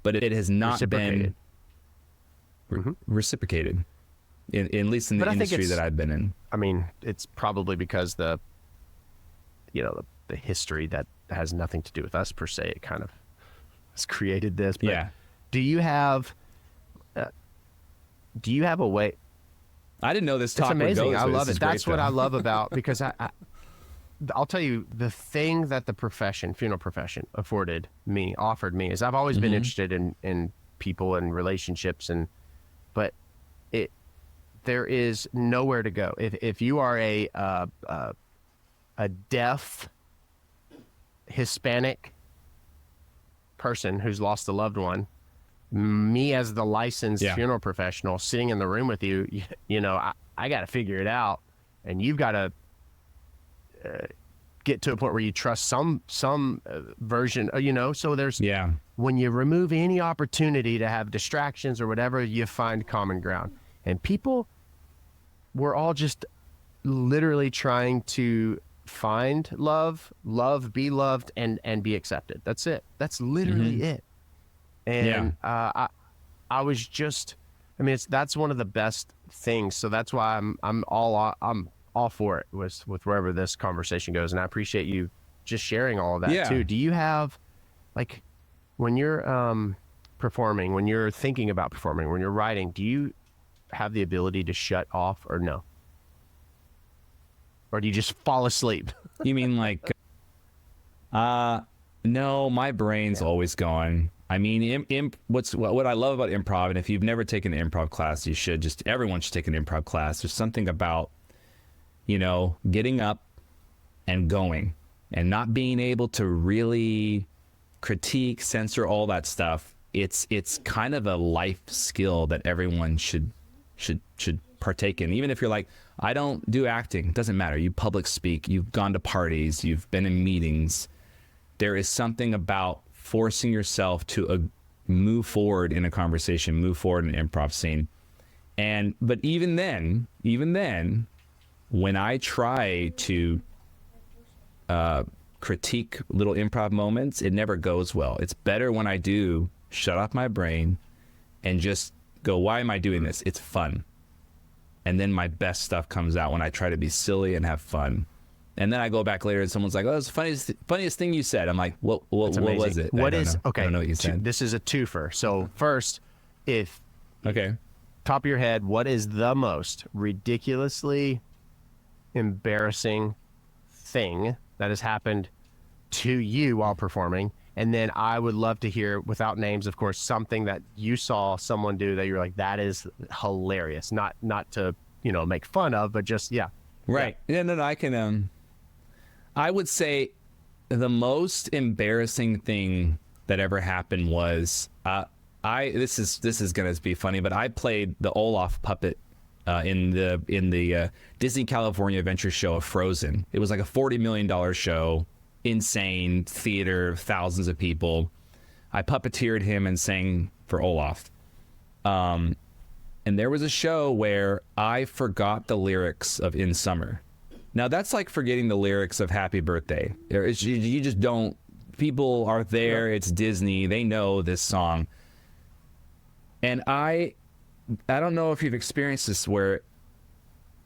But it has not been reciprocated, at least in the industry that I've been in. I mean, it's probably because the history that has nothing to do with us per se, it kind of has created this. But yeah. Do you have a way? I didn't know this talk It's amazing. would go. I love it. That's what I love it. about, because I'll tell you, the thing that the funeral profession offered me is I've always been interested in people and relationships, but there is nowhere to go. If you are a deaf Hispanic person who's lost a loved one, me as the licensed funeral professional sitting in the room with you, I got to figure it out, and you've got to get to a point where you trust some version, so there's, when you remove any opportunity to have distractions or whatever, you find common ground. And people were all just literally trying to find love, be loved, and be accepted. That's it. That's literally it. And I was just, that's one of the best things. So that's why I'm all for it with wherever this conversation goes. And I appreciate you just sharing all of that too. Do you have, like, when you're performing, when you're thinking about performing, when you're writing, do you have the ability to shut off, or no? Or do you just fall asleep? You mean like, no, my brain's always going. I mean, what I love about improv, and if you've never taken an improv class, you should everyone should take an improv class. There's something about, getting up and going and not being able to really critique, censor, all that stuff. It's kind of a life skill that everyone should partake in. Even if you're like, I don't do acting, it doesn't matter. You public speak, you've gone to parties, you've been in meetings. There is something about forcing yourself to move forward in a conversation, move forward in an improv scene. But even then, when I try to critique little improv moments, it never goes well. It's better when I do shut off my brain and just go, why am I doing this? It's fun. And then my best stuff comes out when I try to be silly and have fun. And then I go back later and someone's like, oh, that's the funniest thing you said. I'm like, what was it? Okay, I don't know what you said. This is a twofer. So first, okay, top of your head, what is the most ridiculously embarrassing thing that has happened to you while performing? And then I would love to hear, without names, of course, something that you saw someone do that you're like, that is hilarious. Not to, make fun of, but just, Right. Yeah, no, I can, I would say the most embarrassing thing that ever happened was, this is going to be funny, but I played the Olaf puppet in the Disney California Adventure show of Frozen. It was like a $40 million show, insane theater, thousands of people. I puppeteered him and sang for Olaf. And there was a show where I forgot the lyrics of In Summer. Now that's like forgetting the lyrics of Happy Birthday. You just don't, people are there, it's Disney, they know this song. And I don't know if you've experienced this where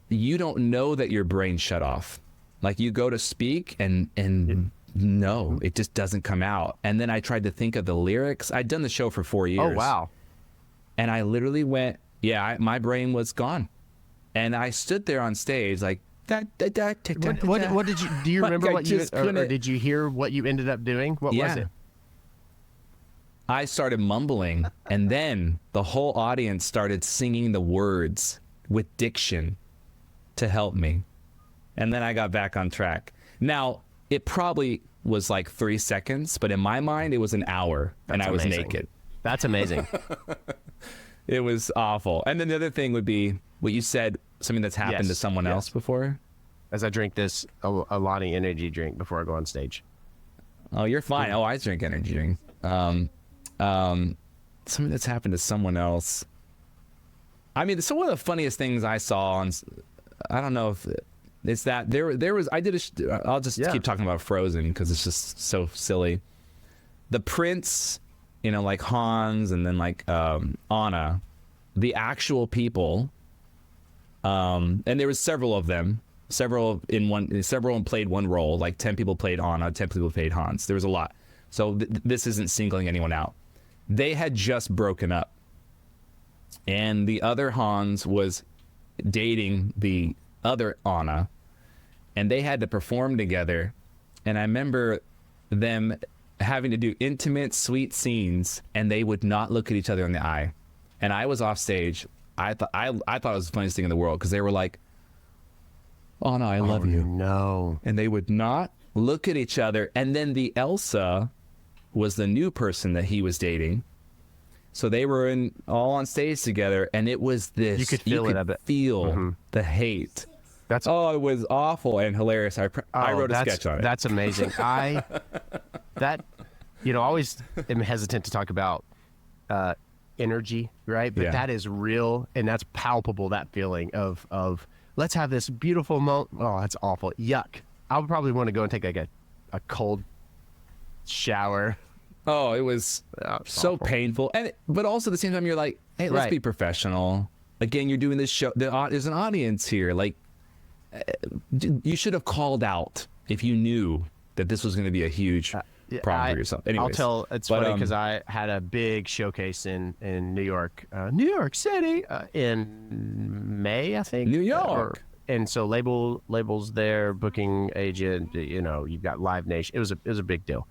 you don't know that your brain shut off. Like you go to speak and no, it just doesn't come out. And then I tried to think of the lyrics. I'd done the show for 4 years. Oh, wow. And I literally went, my brain was gone. And I stood there on stage like, What did you, do you remember what you, or did you hear what you ended up doing? What was it? I started mumbling, and then the whole audience started singing the words with diction to help me. And then I got back on track. Now, it probably was like 3 seconds, but in my mind, it was an hour, and I was naked. That's amazing. It was awful. And then the other thing would be what you said, something that's happened to someone else before. As I drink this Alani energy drink before I go on stage. Oh, you're fine. Oh, I drink energy drink. Something that's happened to someone else. I mean, so one of the funniest things I saw on, I don't know if it's that there was, I'll just keep talking about Frozen because it's just so silly. The Prince, you know, like Hans and then like Anna, the actual people, and there was several of them. Several played one role. Like 10 people played Anna, 10 people played Hans. There was a lot. So this isn't singling anyone out. They had just broken up, and the other Hans was dating the other Anna, and they had to perform together. And I remember them having to do intimate, sweet scenes, and they would not look at each other in the eye. And I was off stage. I thought it was the funniest thing in the world because they were like, "Oh no, I love you." No. And they would not look at each other. And then the Elsa was the new person that he was dating. So they were all on stage together, and it was this. You could feel the hate. It was awful and hilarious. I wrote a sketch on it. That's amazing. I always am hesitant to talk about energy, right? But that is real, and that's palpable. That feeling of let's have this beautiful moment. Oh, that's awful. Yuck. I would probably want to go and take like a cold shower. Oh, it was so awful. painful. But also at the same time, you're like, hey, let's be professional. Again, you're doing this show. There's an audience here. Like, you should have called out if you knew that this was going to be a huge problem for yourself. Anyways, it's funny because I had a big showcase in New York City in May, I think. New York. And so labels there, booking agent, you've got Live Nation. It was a big deal.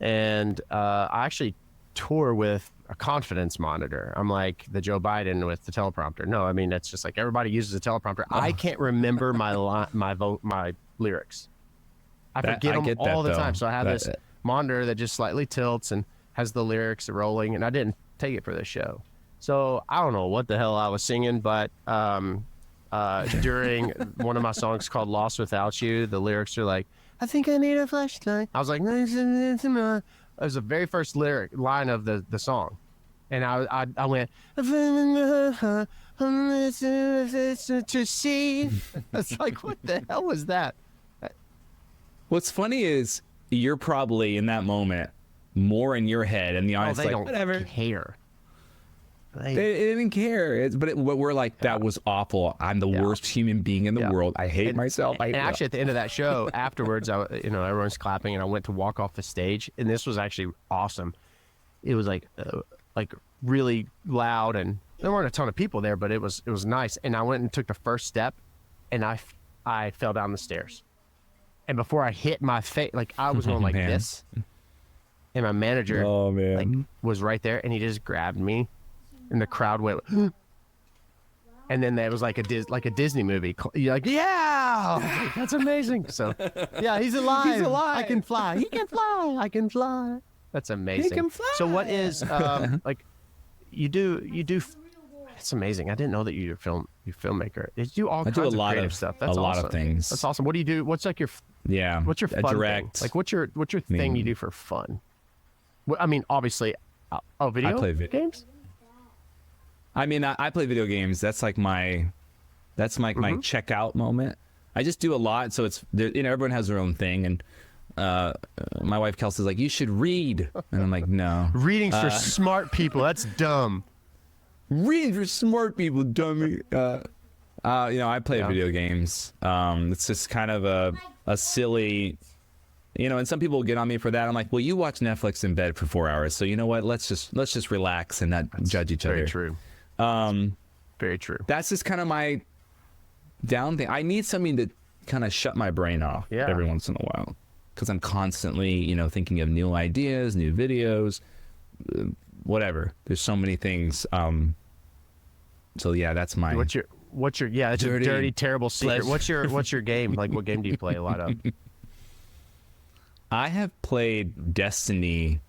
And I actually tour with a confidence monitor. I'm like the Joe Biden with the teleprompter. No, I mean, it's just like everybody uses a teleprompter. I can't remember my lyrics. I forget them all the time. So I have this monitor that just slightly tilts and has the lyrics rolling, and I didn't take it for the show. So I don't know what the hell I was singing, but during one of my songs called Lost Without You, the lyrics are like, I think I need a flashlight. I was like, it was the very first line of the song. And I went, to see. It's like, what the hell was that? What's funny is you're probably in that moment more in your head, and the audience they like, don't whatever. Care. They didn't care. But we're like, that was awful. I'm the worst human being in the world. I hate myself. And actually, at the end of that show, afterwards, everyone's clapping, and I went to walk off the stage, and this was actually awesome. It was like really loud, and there weren't a ton of people there, but it was nice. And I went and took the first step, and I fell down the stairs. And before I hit my face, like I was going like this, and my manager was right there, and he just grabbed me. And the crowd went, and then there was like a Disney movie. You're like, yeah, that's amazing. So, yeah, he's alive. He's alive. I can fly. He can fly. I can fly. That's amazing. He can fly. So, what is like you do? It's amazing. I didn't know that you're a filmmaker. You do all kinds of creative stuff. That's awesome. A lot of things. That's awesome. What do you do? What's like your What's your fun direct thing? Like what's your thing you do for fun? I mean, obviously, video. I play games. I mean, I play video games. That's like my checkout moment. I just do a lot, so it's everyone has their own thing. And my wife Kelsey's like, you should read, and I'm like, no. Reading's for smart people. That's dumb. Reading for smart people, dummy. I play video games. It's just kind of a silly And some people get on me for that. I'm like, well, you watch Netflix in bed for 4 hours, so you know what? Let's just relax and not judge each other. Very true. Very true. That's just kind of my down thing. I need something to kind of shut my brain off every once in a while, because I'm constantly, thinking of new ideas, new videos, whatever. There's so many things. So yeah, that's my. What's your it's a dirty, terrible secret. What's your game? Like, what game do you play a lot of? I have played Destiny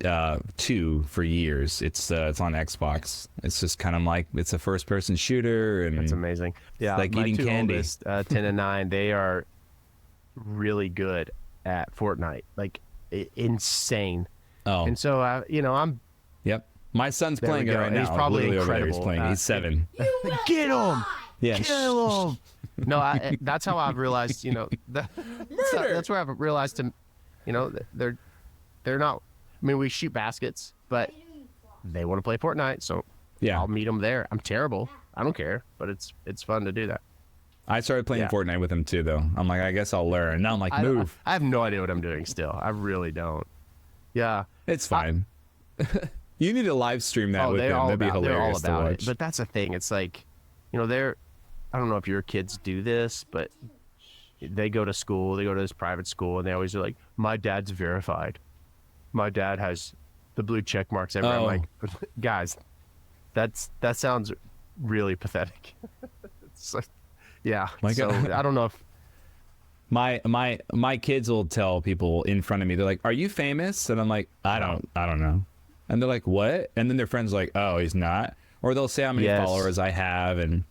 2 for years. It's on Xbox. It's just kind of like, it's a first person shooter, and that's amazing. Yeah, like my eating two candy. Oldest, 10 and 9, they are really good at Fortnite, like insane. Oh, and so I'm. Yep. My son's There playing we it go. right now. He's probably Literally over there, incredible. he's playing. He's 7. Get him! Yeah. Kill him! No, that's how I've realized. That's where I've realized they're not. I mean, we shoot baskets, but they want to play Fortnite, so Yeah. I'll meet them there. I'm terrible. I don't care, but it's fun to do that. I started playing Fortnite with him too, though. I'm like, I guess I'll learn. Now I'm like, move. I have no idea what I'm doing still. I really don't. Yeah. It's fine. You need to live stream that with him. That'd be hilarious to watch. it. But that's the thing. It's like, I don't know if your kids do this, but they go to school, they go to this private school, and they always are like, my dad's verified. My dad has the blue check marks everywhere. I'm like, guys, that sounds really pathetic. It's like, yeah. My so God. I don't know if my kids will tell people in front of me, they're like, are you famous? And I'm like, I don't know. And they're like, what? And then their friends are like, oh, he's not. Or they'll say how many followers I have, and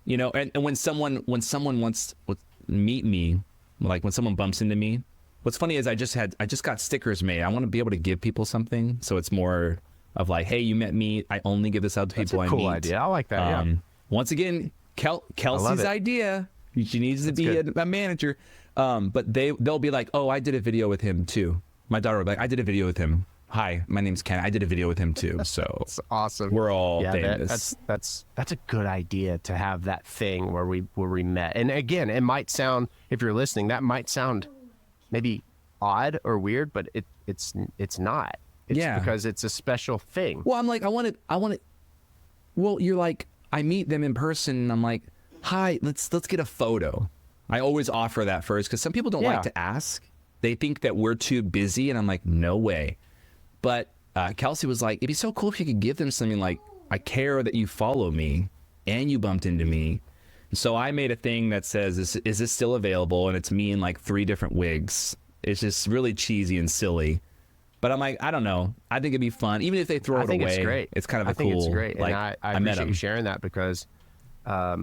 and when someone wants to meet me, like when someone bumps into me, what's funny is I just got stickers made. I want to be able to give people something, so it's more of like, hey, you met me. I only give this out to people I meet. That's a cool idea. I like that. Yeah. Once again, Kelsey's idea. She needs to be a manager. But they'll be like, oh, I did a video with him too. My daughter will be like, I did a video with him. Hi, my name's Ken. I did a video with him too. So it's awesome. We're all famous. That's a good idea to have that thing where we met. And again, it might sound, if you're listening, that might sound maybe odd or weird, but it's not. It's because it's a special thing. Well, I'm like, I want it. Well, you're like, I meet them in person, and I'm like, hi, let's get a photo. I always offer that first, because some people don't like to ask. They think that we're too busy, and I'm like, no way. But Kelsey was like, it'd be so cool if you could give them something like, I care that you follow me and you bumped into me. So I made a thing that says, is this still available? And it's me in like 3 different wigs. It's just really cheesy and silly. But I'm like, I don't know. I think it'd be fun. Even if they throw it away. I think it's great. It's kind of I think cool. it's great. Like, and I appreciate you sharing that, because I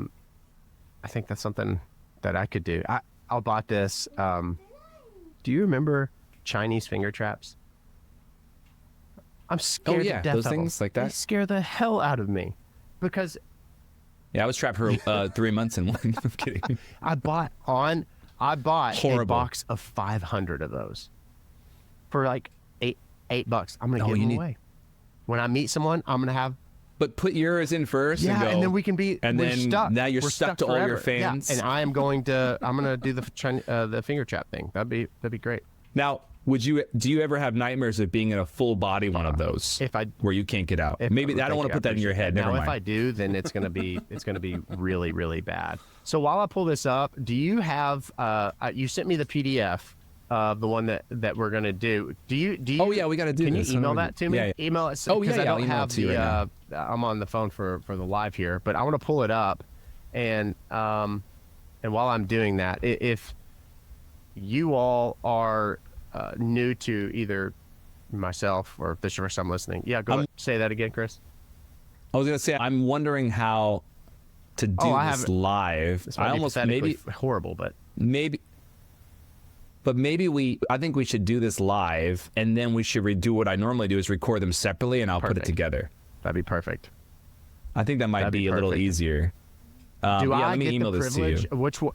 think that's something that I could do. I bought this. Do you remember Chinese finger traps? I'm scared to death those of things them. like that. They scare the hell out of me, because I was trapped for 3 months in one. I'm kidding. I bought Horrible. a box of 500 of those for like $8. I'm gonna give them away. When I meet someone, I'm gonna have. But put yours in first. Yeah, and go, and then we can be. And we're then stuck. now you're We're stuck to all your forever. fans. Yeah, and I'm gonna do the finger trap thing. That'd be great. Now, do you ever have nightmares of being in a full body one of those? Where you can't get out. Maybe I don't want to put that in your head. Never now, mind. if I do, then it's gonna be really, really bad. So while I pull this up, do you have? You sent me the PDF of the one that we're gonna do. Do you? Oh yeah, we got to do this. Can you email that to me? Yeah. Email it. Oh yeah, I don't have the. Right I'm on the phone for the live here, but I want to pull it up, and while I'm doing that, if you all are new to either myself or if this is your first time listening, go ahead. Say that again, Chris. I was gonna say, I'm wondering how to do this live. This might be maybe horrible, but maybe. I think we should do this live, and then we should redo what I normally do, is record them separately, and I'll put it together. That'd be perfect. I think that might be a little easier. Let me email this to you. Which one?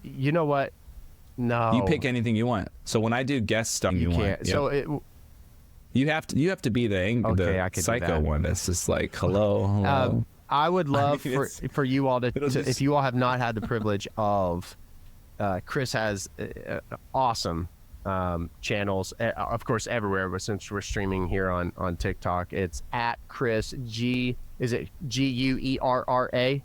You know what? No. You pick anything you want. So when I do guest stuff, you can't. Want. So you have to be the psycho one. That's just like hello. I would love for you all to if you all have not had the privilege of. Chris has awesome channels, of course, everywhere. But since we're streaming here on TikTok, it's at Chris G. Is it Guerra?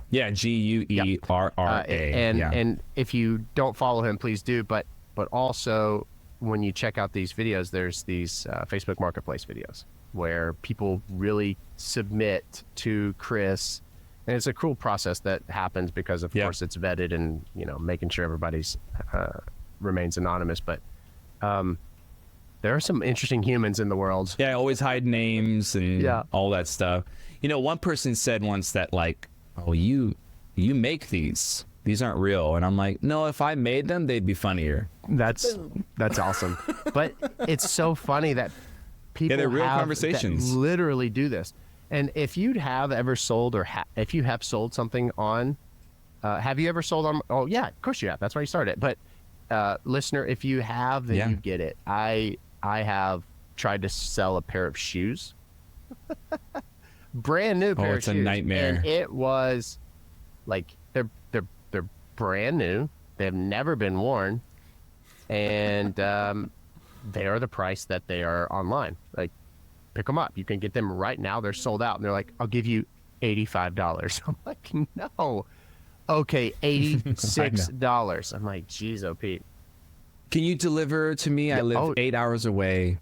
Yeah, Guerra. And if you don't follow him, please do. But also, when you check out these videos, there's these Facebook Marketplace videos where people really submit to Chris, and it's a cool process that happens because, of course, it's vetted and making sure everybody's remains anonymous. But there are some interesting humans in the world. Yeah, I always hide names and all that stuff. One person said once that like, oh, you make these aren't real, and I'm like, no, if I made them, they'd be funnier. That's awesome. But it's so funny that people they're real conversations that literally do this. And if you have ever sold or if you have sold something on, have you ever sold on? Oh yeah, of course you have. That's why you started. But listener, if you have, then you get it. I have tried to sell a pair of shoes, brand new pair of shoes. It's a nightmare. And it was like they're brand new. They have never been worn, and they are the price that they are online. Like, pick them up. You can get them right now. They're sold out. And they're like, I'll give you $85. I'm like, no. Okay, $86. I'm like, geez, oh, Pete. Can you deliver to me? I live 8 hours away.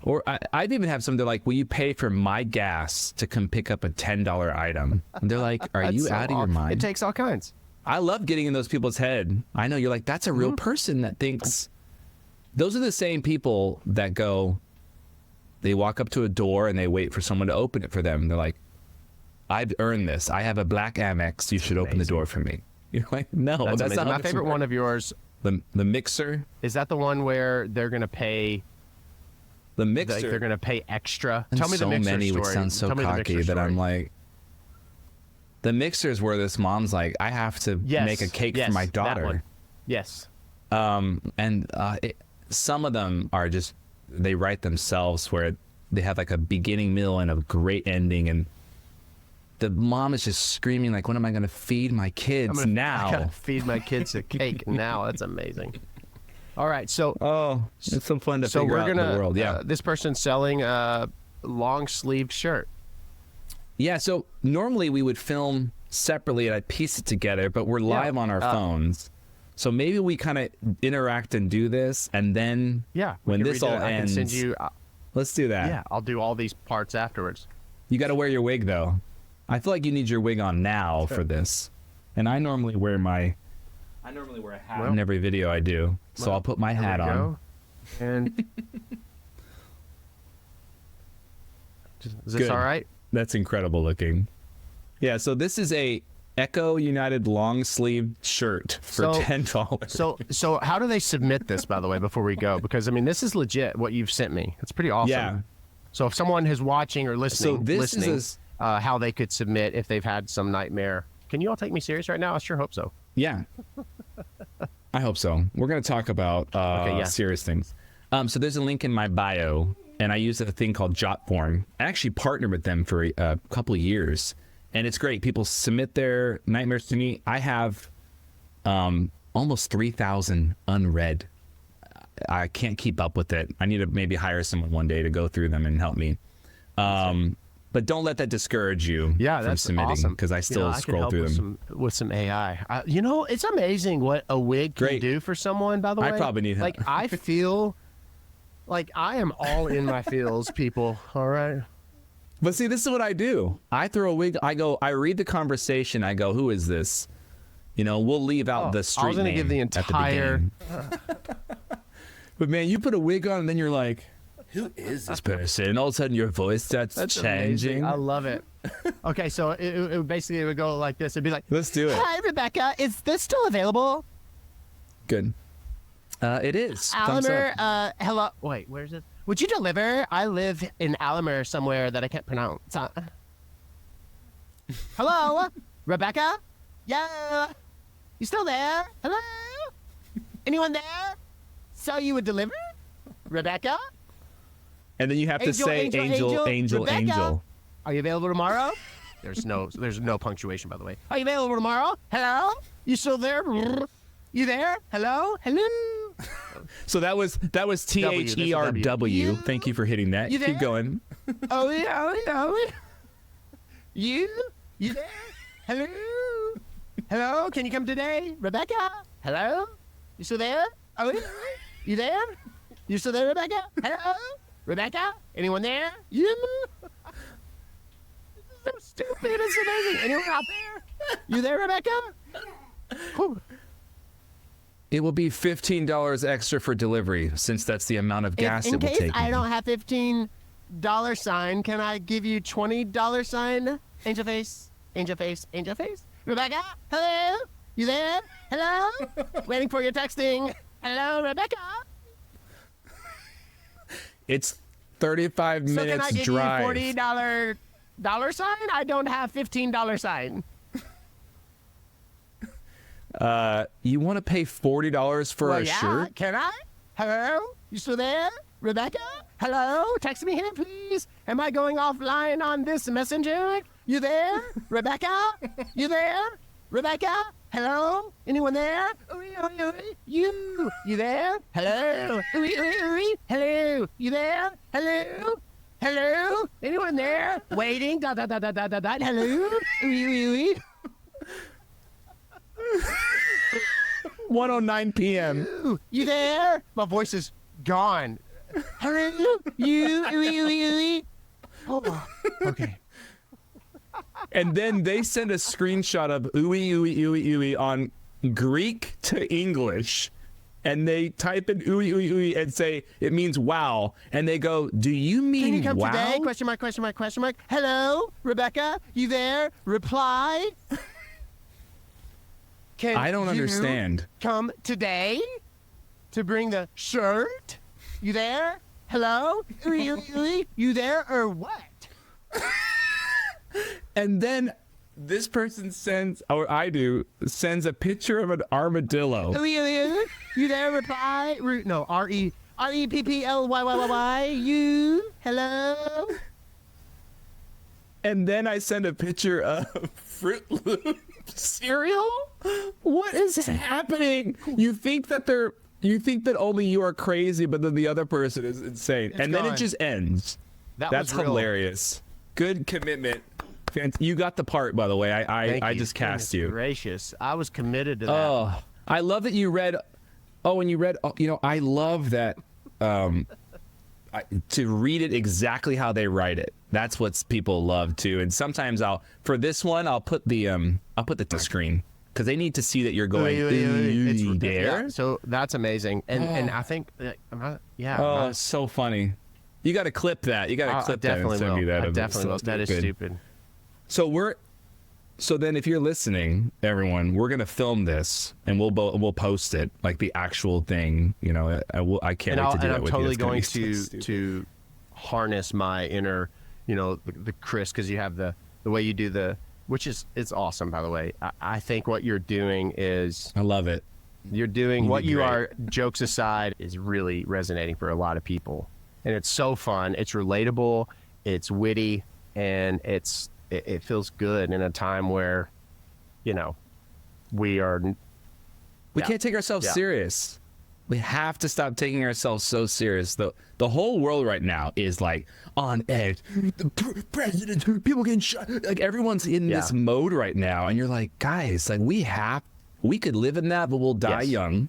Or I'd even have some, they're like, will you pay for my gas to come pick up a $10 item? And they're like, are you out of your mind? It takes all kinds. I love getting in those people's head. I know, you're like, that's a real person that thinks. Those are the same people that go, they walk up to a door and they wait for someone to open it for them. They're like, I've earned this. I have a black Amex. You should open the door for me. You're like, no, that's not my favorite one of yours. The mixer. Is that the one where they're going to pay? The mixer. Like they're going to pay extra. And Tell me the mixer so many story. would sound so cocky that I'm like, the mixer is where this mom's like, I have to make a cake for my daughter. That one. Yes. Some of them are just, they write themselves where they have like a beginning, middle, and a great ending, and the mom is just screaming like, when am I going to feed my kids now? I gotta feed my kids a cake now. That's amazing. All right, so it's so fun to figure out the world. Yeah, this person's selling a long-sleeved shirt. Yeah, so normally we would film separately and I'd piece it together, but we're live on our phones. So maybe we kind of interact and do this, and then when this all ends, I can send you, let's do that. Yeah, I'll do all these parts afterwards. You got to wear your wig, though. I feel like you need your wig on now for this. And I normally wear a hat in every video I do, so I'll put my hat on. And is this all right? That's incredible looking. Yeah, so this is a Echo United long sleeve shirt for $10. So how do they submit this, by the way, before we go? Because I mean, this is legit what you've sent me. It's pretty awesome. Yeah. So if someone is watching or listening, so this is how they could submit if they've had some nightmare. Can you all take me serious right now? I sure hope so. Yeah. I hope so. We're going to talk about serious things. So there's a link in my bio, and I use a thing called Jotform. I actually partnered with them for a couple of years, and it's great. People submit their nightmares to me. I have almost 3,000 unread. I can't keep up with it. I need to maybe hire someone one day to go through them and help me. But don't let that discourage you from submitting, because I still scroll through them. With some AI. It's amazing what a wig can do for someone, by the way. I probably need help. Like, I feel like I am all in my feels, people. All right? But see, this is what I do. I throw a wig. I read the conversation. I go, who is this? We'll leave out the street name. I was going to give the entire... But man, you put a wig on and then you're like, who is this person? And all of a sudden your voice starts changing. Amazing. I love it. Okay, so it basically would go like this. It'd be like, let's do it. Hi, Rebecca. Is this still available? Good. It is. Alamer, hello. Wait, where's it? Would you deliver? I live in Alamer somewhere that I can't pronounce. Hello? Rebecca? Yeah. You still there? Hello? Anyone there? So you would deliver? Rebecca? And then you have to say angel. Are you available tomorrow? There's no punctuation, by the way. Are you available tomorrow? Hello? You still there? You there? Hello? Hello? So that was THERW. Thank you for hitting that. You there? Keep going. Oh, yeah, oh, yeah, oh, yeah. You there? Hello? Hello? Can you come today? Rebecca? Hello? You still there? Oh, yeah. You there? You still there, Rebecca? Hello? Rebecca? Anyone there? You? This is so stupid. It's amazing. Anyone out there? You there, Rebecca? Whew. It will be $15 extra for delivery, since that's the amount of gas it will take. In case I don't have $15 sign, can I give you $20 sign? Angel face, angel face, angel face. Rebecca, hello? You there? Hello? Waiting for your texting. Hello, Rebecca? It's 35 So minutes can I give drive. you $40 sign? I don't have $15 sign. You want to pay $40 for a shirt? Can I? Hello? You still there? Rebecca? Hello? Text me here, please. Am I going offline on this messenger? You there? Rebecca? You there? Rebecca? Hello? Anyone there? You there? Hello? Hello? You there? Hello? Hello? Anyone there? Waiting? Hello? 1:09 p.m. You there? My voice is gone. Hello? You? Oh, okay. And then they send a screenshot of ooey, ooey, ooey, ooey on Greek to English. And they type in ooey, ooey, ooey and say, it means wow. And they go, do you mean Can you come wow? today? Question mark, question mark, question mark. Hello? Rebecca? You there? Reply? Can I don't you understand. Come today to bring the shirt? You there? Hello? You there or what? And then this person sends, or I do, sends a picture of an armadillo. You there? Reply? No, REPPLYYYY. You? Hello? And then I send a picture of Fruit Loops cereal. What is happening? You think that only you are crazy, but then the other person is insane. It's and then gone. it just ends. That's was real. hilarious. Good commitment. You got the part, by the way. I just cast you. Gracious. I was committed to that. Oh, I love that you read. Oh, and you read. You know, I love that. To read it exactly how they write it. That's what people love too. And sometimes I'll put the screen because they need to see that you're going there. Yeah, so that's amazing. And I think Oh, it's so funny. You got to clip that. You got to clip that and send me that. I definitely will. That is stupid. So then if you're listening, everyone, we're going to film this and we'll post it, like the actual thing. You know, I can't wait to do that I'm with totally you. going to harness my inner, the Chris, because you have the way you do which is, it's awesome, by the way. I think what you're doing is, I love it. You're doing what you great. are, jokes aside, is really resonating for a lot of people. And it's so fun. It's relatable. It's witty. And it feels good in a time where, we can't take ourselves serious. We have to stop taking ourselves so serious. The whole world right now is like on edge. The president, people getting shot. Like everyone's in this mode right now, and you're like, guys, like we could live in that, but we'll die young.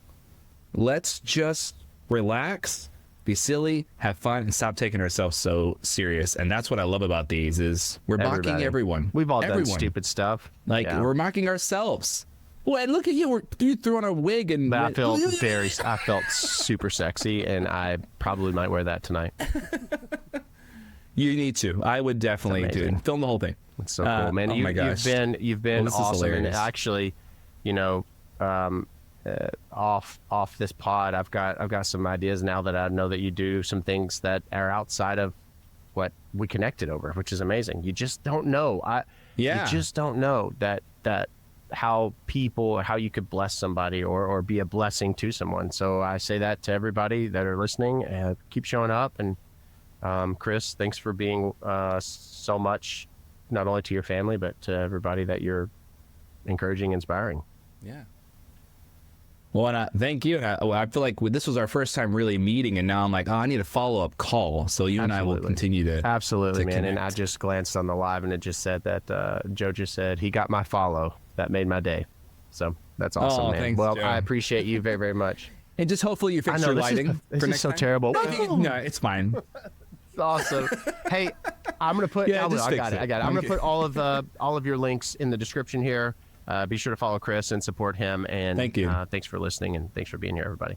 Let's just relax, be silly, have fun, and stop taking ourselves so serious. And that's what I love about these is we're mocking everyone. We've all done stupid stuff. Like we're mocking ourselves. Well, and look at you. You threw on a wig and I felt super sexy, and I probably might wear that tonight. You need to. I would definitely do. Film the whole thing. It's so cool, man. Oh my gosh. You've been awesome. And actually, off this pod, I've got some ideas now that I know that you do some things that are outside of what we connected over, which is amazing. You just don't know. You just don't know that how you could bless somebody or be a blessing to someone. So I say that to everybody that are listening, and keep showing up. And Chris, thanks for being so much, not only to your family, but to everybody that you're encouraging, inspiring. Yeah. Well, and thank you. And I feel like this was our first time really meeting, and now I'm like, oh, I need a follow-up call. So you and I will continue to Absolutely, man. connect. And I just glanced on the live, and it just said that Joe just said he got my follow. That made my day. So that's awesome, Oh, man. thanks, Well, Joe. I appreciate you very, very much. And just hopefully you fix your lighting. This for is next so time. terrible. No, it's fine. It's awesome. Hey, I'm gonna put. Yeah, just I fix got it. it. I'm gonna put all of your links in the description here. Be sure to follow Chris and support him. And Thank you. Thanks for listening, and thanks for being here, everybody.